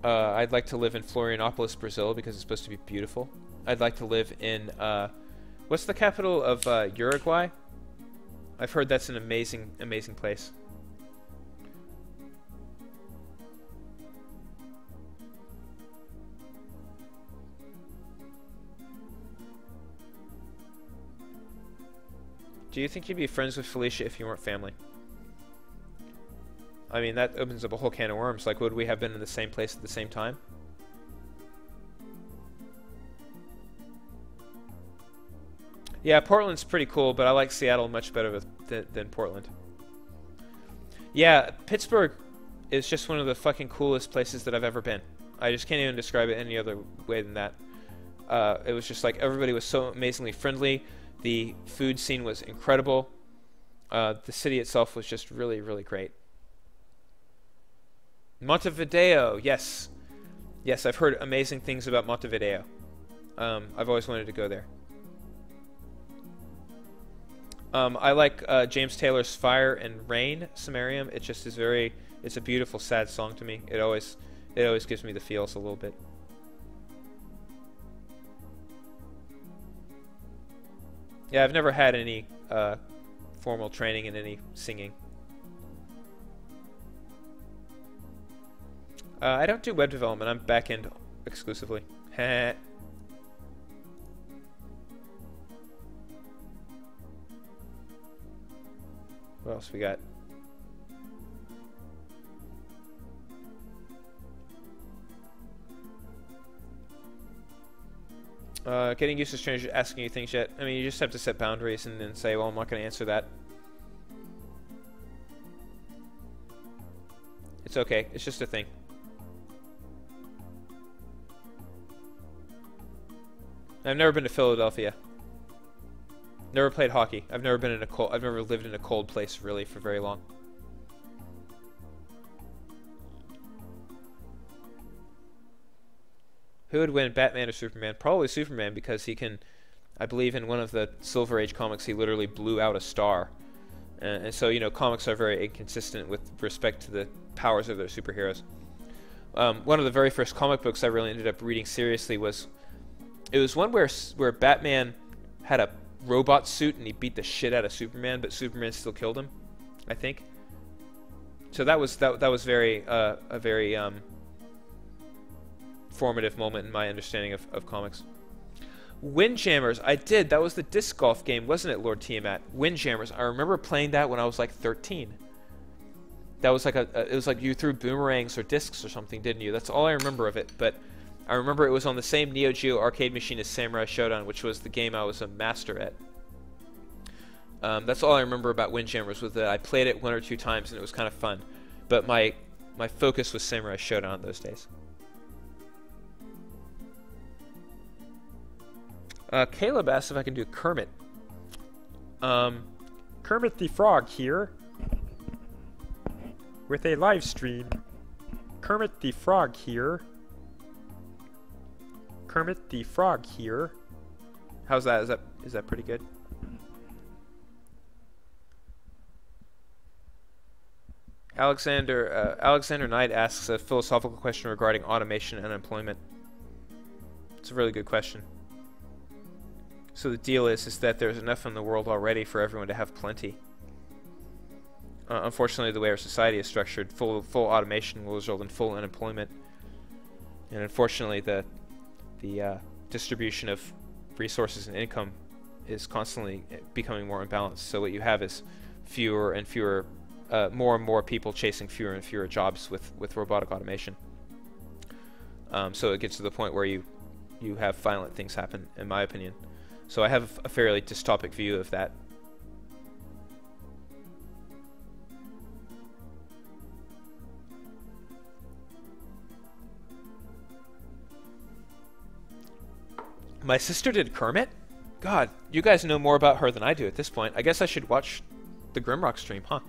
Florianopolis, Brazil, because it's supposed to be beautiful. I'd like to live in what's the capital of Uruguay? I've heard that's an amazing, amazing place. Do you think you'd be friends with Felicia if you weren't family? I mean, that opens up a whole can of worms. Like, would we have been in the same place at the same time? Yeah, Portland's pretty cool, but I like Seattle much better than Portland. Yeah, Pittsburgh is just one of the fucking coolest places that I've ever been. I just can't even describe it any other way than that. It was just like everybody was so amazingly friendly. The food scene was incredible. The city itself was just really, really great. Montevideo, yes. Yes, I've heard amazing things about Montevideo. I've always wanted to go there. I like James Taylor's Fire and Rain, Sumerium. It just is it's a beautiful, sad song to me. It always gives me the feels a little bit. Yeah, I've never had any formal training in any singing. I don't do web development. I'm back-end exclusively. Heh. What else we got? Getting used to strangers asking you things yet? I mean, you just have to set boundaries and then say, well, I'm not going to answer that. It's okay. It's just a thing. I've never been to Philadelphia. Never played hockey. I've never lived in a cold place really for very long. Who would win, Batman or Superman? Probably Superman, because he can, I believe in one of the Silver Age comics, he literally blew out a star. And so, you know, comics are very inconsistent with respect to the powers of their superheroes. One of the very first comic books I really ended up reading seriously was one where Batman had a robot suit and he beat the shit out of Superman, but Superman still killed him, I think. So that was very a very formative moment in my understanding of comics. Windjammers, I did. That was the disc golf game, wasn't it, Lord Tiamat? Windjammers. I remember playing that when I was like 13. That was like it was like you threw boomerangs or discs or something, didn't you? That's all I remember of it. But I remember it was on the same Neo Geo arcade machine as Samurai Shodown, which was the game I was a master at. That's all I remember about Windjammers, was that I played it 1 or 2 times and it was kind of fun. But my focus was Samurai Shodown those days. Caleb asked if I can do Kermit. Kermit the Frog here, with a live stream. Kermit the Frog here. Kermit the Frog here. How's that? Is that pretty good? Alexander Knight asks a philosophical question regarding automation and unemployment. It's a really good question. So the deal is that there's enough in the world already for everyone to have plenty. Unfortunately, the way our society is structured, full automation will result in full unemployment. And unfortunately, the distribution of resources and income is constantly becoming more imbalanced. So what you have is fewer and fewer, more and more people chasing fewer and fewer jobs with robotic automation. So it gets to the point where you have violent things happen, in my opinion. So I have a fairly dystopic view of that. My sister did Kermit? God, you guys know more about her than I do at this point. I guess I should watch the Grimrock stream, huh?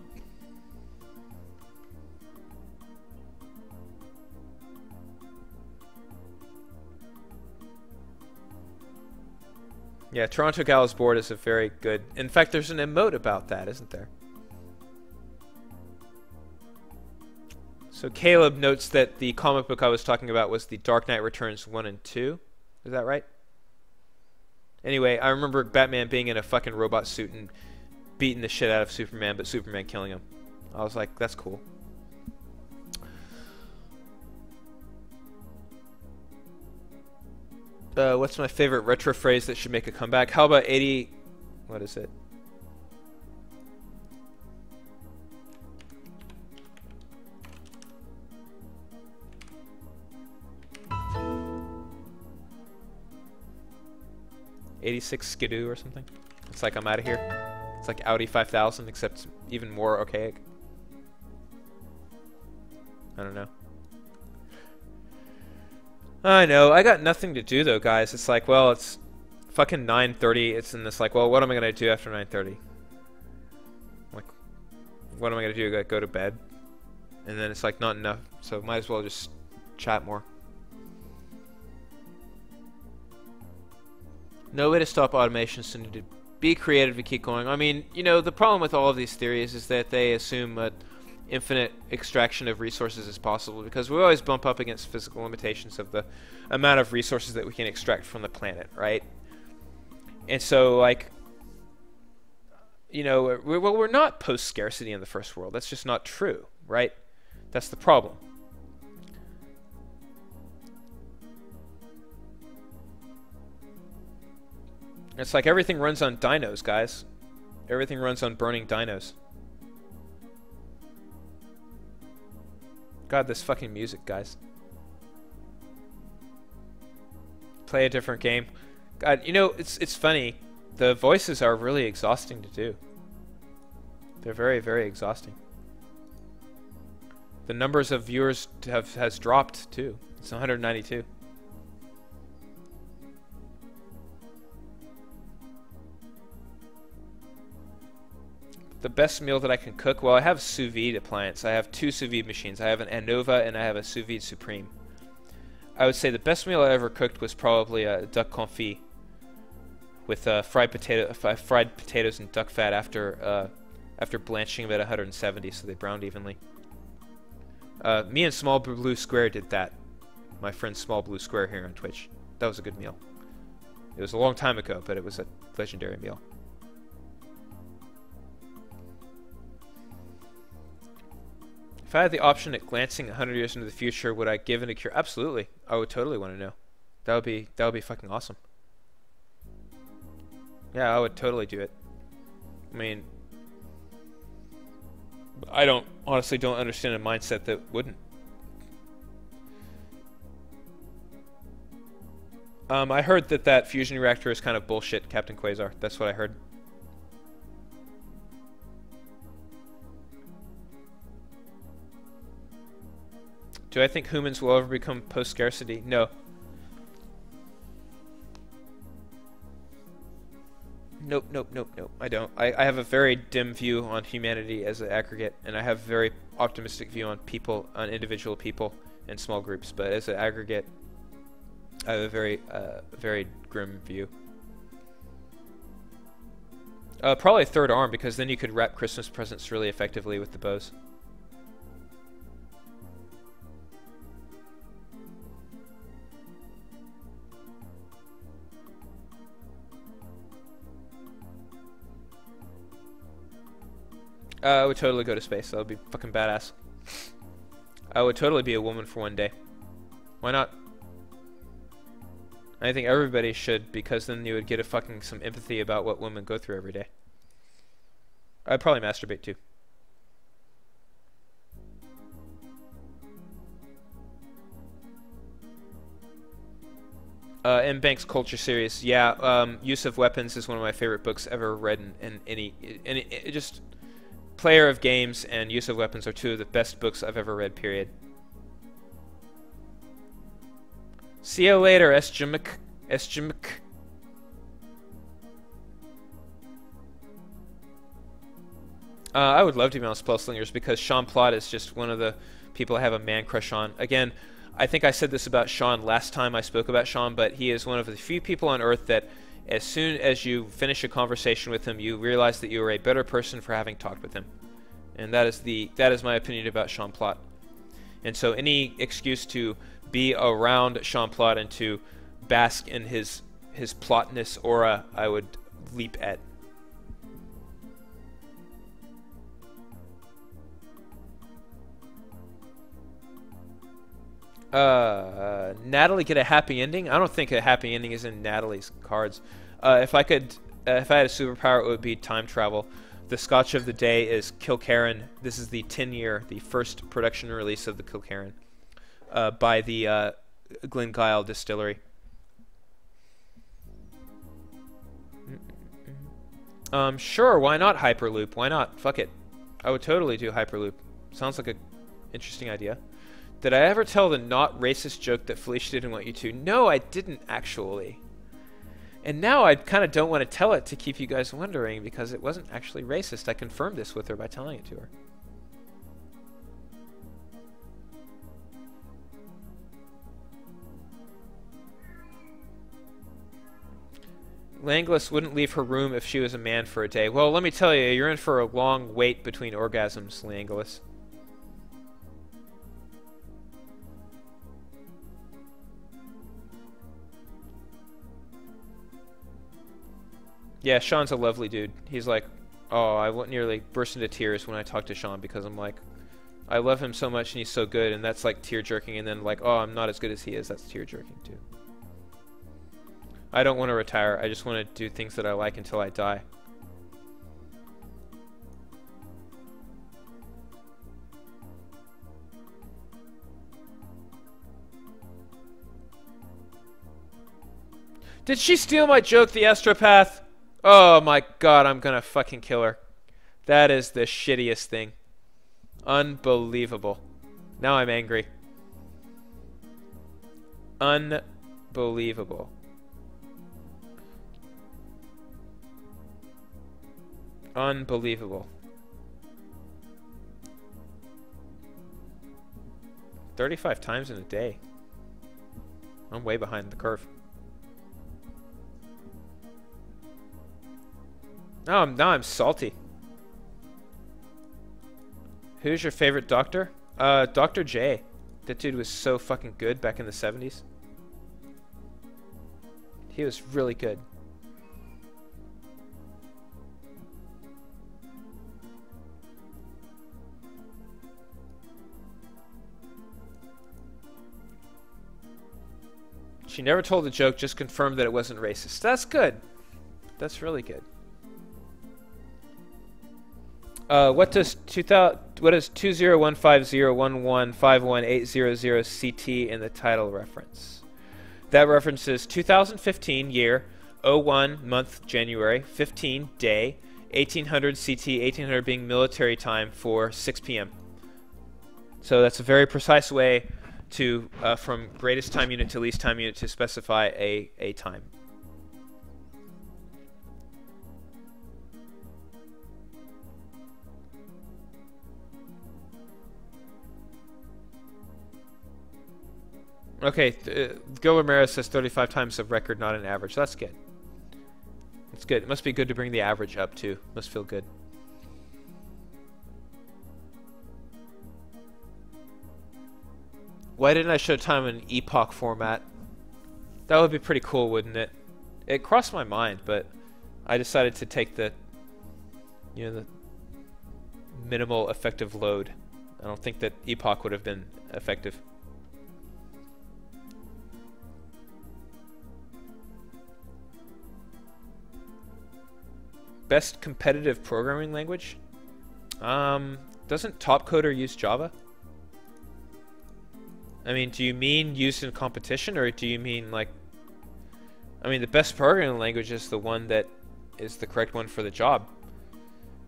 Yeah, Toronto Gals Board is a very good... In fact, there's an emote about that, isn't there? So Caleb notes that the comic book I was talking about was the Dark Knight Returns 1 and 2. Is that right? Anyway, I remember Batman being in a fucking robot suit and beating the shit out of Superman, but Superman killing him. I was like, that's cool. What's my favorite retro phrase that should make a comeback? How about 80... What is it? '86 Skidoo or something? It's like I'm out of here. It's like Audi 5000, except even more archaic. I don't know. I know, I got nothing to do though, guys. It's like, well, it's fucking 9:30. It's in this like, well, what am I gonna do after 9:30? Like, what am I gonna do? Go to bed? And then it's like not enough, so might as well just chat more. No way to stop automation, so need to be creative and keep going. I mean, you know, the problem with all of these theories is that they assume a infinite extraction of resources is possible, because we always bump up against physical limitations of the amount of resources that we can extract from the planet, right? And so, like, you know, we're not post-scarcity in the first world. That's just not true, right? That's the problem. It's like everything runs on dinos, guys. Everything runs on burning dinos. God, this fucking music, guys. Play a different game. God, you know, it's funny. The voices are really exhausting to do. They're very, very exhausting. The numbers of viewers has dropped, too. It's 192. The best meal that I can cook, well, I have sous vide appliance. I have 2 sous vide machines. I have an Anova and I have a sous vide Supreme. I would say the best meal I ever cooked was probably a duck confit with fried potatoes and duck fat after after blanching them at 170 so they browned evenly. Me and Small Blue Square did that. My friend Small Blue Square here on Twitch. That was a good meal. It was a long time ago, but it was a legendary meal. If I had the option at glancing 100 years into the future, would I give it a cure? Absolutely. I would totally want to know. That would be fucking awesome. Yeah, I would totally do it. I mean, I honestly don't understand a mindset that wouldn't. I heard that fusion reactor is kind of bullshit, Captain Quasar. That's what I heard. Do I think humans will ever become post-scarcity? No. Nope, nope, nope, nope. I don't. I have a very dim view on humanity as an aggregate, and I have a very optimistic view on people, on individual people and small groups. But as an aggregate, I have a very grim view. Probably a third arm, because then you could wrap Christmas presents really effectively with the bows. I would totally go to space. That would be fucking badass. I would totally be a woman for one day. Why not? I think everybody should, because then you would get some empathy about what women go through every day. I'd probably masturbate too. M. Banks' Culture Series. Yeah, Use of Weapons is one of my favorite books ever read in any just... Player of Games and Use of Weapons are two of the best books I've ever read, period. See you later, Esjimik. I would love to be on Spellslingers because Sean Plott is just one of the people I have a man crush on. Again, I think I said this about Sean last time I spoke about Sean, but he is one of the few people on Earth that as soon as you finish a conversation with him, you realize that you are a better person for having talked with him. And that is my opinion about Sean Plott. And so any excuse to be around Sean Plott and to bask in his plotness aura, I would leap at. Natalie get a happy ending? I don't think a happy ending is in Natalie's cards. If I had a superpower, it would be time travel. The Scotch of the day is Kilkerran. This is the 10-year, the first production release of the Kilkerran by the Glengyle Distillery. Sure, why not Hyperloop? Why not? Fuck it. I would totally do Hyperloop. Sounds like an interesting idea. Did I ever tell the not racist joke that Felicia didn't want you to? No, I didn't actually. And now I kind of don't want to tell it to keep you guys wondering because it wasn't actually racist. I confirmed this with her by telling it to her. Langlis wouldn't leave her room if she was a man for a day. Well, let me tell you, you're in for a long wait between orgasms, Langlis. Yeah, Sean's a lovely dude. He's like, oh, I nearly burst into tears when I talked to Sean because I'm like, I love him so much and he's so good, and that's like tear jerking, and then like, oh, I'm not as good as he is. That's tear jerking too. I don't want to retire. I just want to do things that I like until I die. Did she steal my joke, the astropath? Oh my god, I'm gonna fucking kill her. That is the shittiest thing. Unbelievable. Now I'm angry. Unbelievable. Unbelievable. 35 times in a day. I'm way behind the curve. Now I'm salty. Who's your favorite doctor? Dr. J. That dude was so fucking good back in the 70s. He was really good. She never told the joke, just confirmed that it wasn't racist. That's good. That's really good. What does 20150115151800 CT in the title reference? That references 2015 year, 01 month January, 15 day, 1800 CT, 1800 being military time for 6 p.m. So that's a very precise way to from greatest time unit to least time unit to specify a time. Okay, Gil Ramirez says 35 times of record, not an average. That's good. It's good. It must be good to bring the average up too. Must feel good. Why didn't I show time in epoch format? That would be pretty cool, wouldn't it? It crossed my mind, but I decided to take the, you know, the minimal effective load. I don't think that epoch would have been effective. Best competitive programming language? Doesn't Topcoder use Java? I mean, do you mean used in competition, or do you mean like... I mean, the best programming language is the one that is the correct one for the job,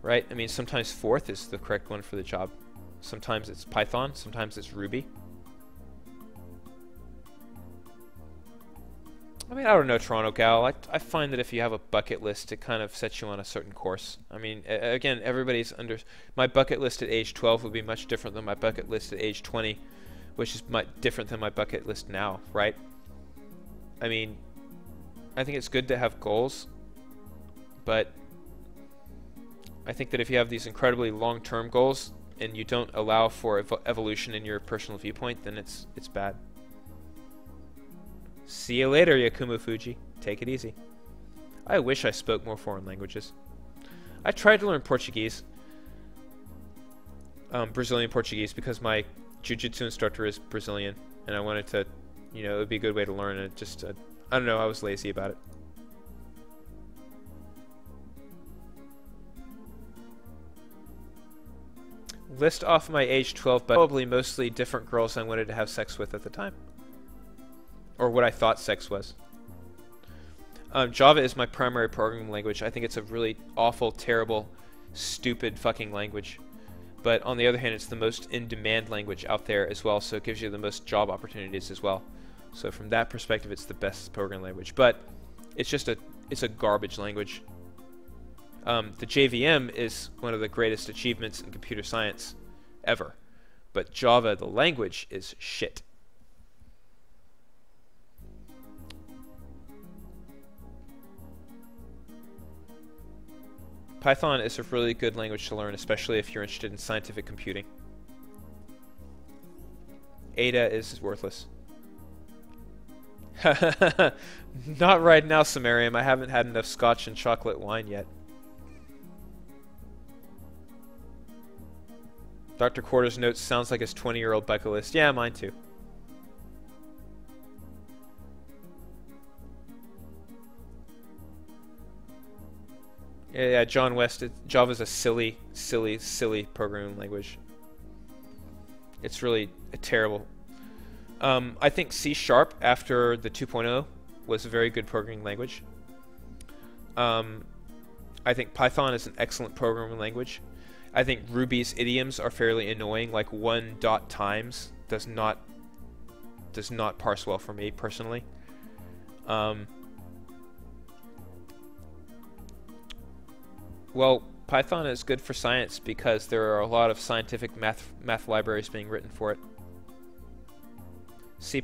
right? I mean, sometimes Forth is the correct one for the job. Sometimes it's Python, sometimes it's Ruby. I mean, I don't know, Toronto Gal. I find that if you have a bucket list, it kind of sets you on a certain course. I mean, again, everybody's under... My bucket list at age 12 would be much different than my bucket list at age 20, which is much different than my bucket list now, right? I mean, I think it's good to have goals, but I think that if you have these incredibly long-term goals and you don't allow for evolution in your personal viewpoint, then it's bad. See you later, Yakumo Fuji. Take it easy. I wish I spoke more foreign languages. I tried to learn Portuguese, Brazilian Portuguese, because my jiu-jitsu instructor is Brazilian, and I wanted to, you know, it would be a good way to learn it. Just, I don't know, I was lazy about it. List off my age 12, but probably mostly different girls I wanted to have sex with at the time. Or what I thought sex was. Java is my primary programming language. I think it's a really awful, terrible, stupid fucking language. But on the other hand, it's the most in-demand language out there as well, so it gives you the most job opportunities as well. So from that perspective, it's the best programming language. But it's just it's a garbage language. The JVM is one of the greatest achievements in computer science ever. But Java, the language, is shit. Python is a really good language to learn, especially if you're interested in scientific computing. Ada is worthless. Not right now, Sumerium. I haven't had enough Scotch and chocolate wine yet. Dr. Quarter's notes sounds like his 20-year-old bucket list. Yeah, mine too. Yeah, John West. Java's a silly, silly, silly programming language. It's really terrible. I think C# after the 2.0 was a very good programming language. I think Python is an excellent programming language. I think Ruby's idioms are fairly annoying. Like one dot times does not parse well for me personally. Well, Python is good for science because there are a lot of scientific math libraries being written for it. C++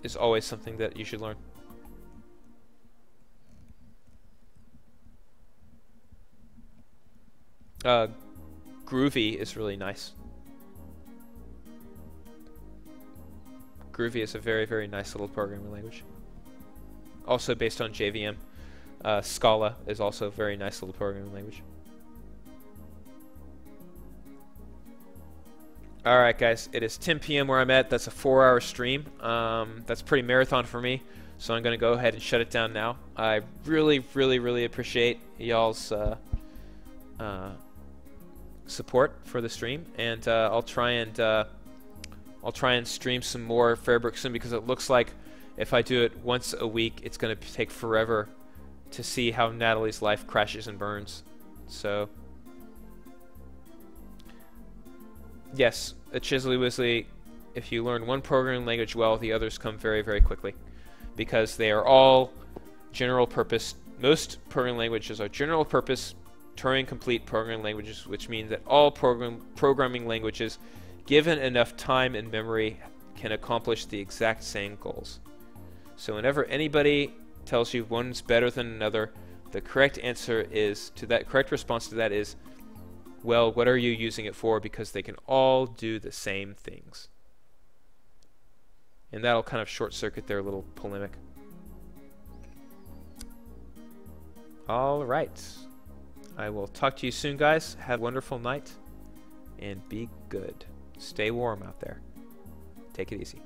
is always something that you should learn. Groovy is really nice. Groovy is a very, very nice little programming language. Also based on JVM. Scala is also a very nice little programming language. Alright guys, it is 10 p.m. where I'm at. That's a 4-hour stream. That's pretty marathon for me, so I'm going to go ahead and shut it down now. I really, really, really appreciate y'all's support for the stream, and I'll try and stream some more Fairbrook soon, because it looks like if I do it once a week, it's going to take forever to see how Natalie's life crashes and burns. So yes, a Chisley Wisley, if you learn one programming language well, the others come very, very quickly, because they are all general purpose. Most programming languages are general purpose, Turing complete programming languages, which means that all programming languages, given enough time and memory, can accomplish the exact same goals. So whenever anybody tells you one's better than another, the correct answer is correct response to that is, well, what are you using it for? Because they can all do the same things. And that'll kind of short circuit their little polemic. All right. I will talk to you soon, guys. Have a wonderful night and be good. Stay warm out there. Take it easy.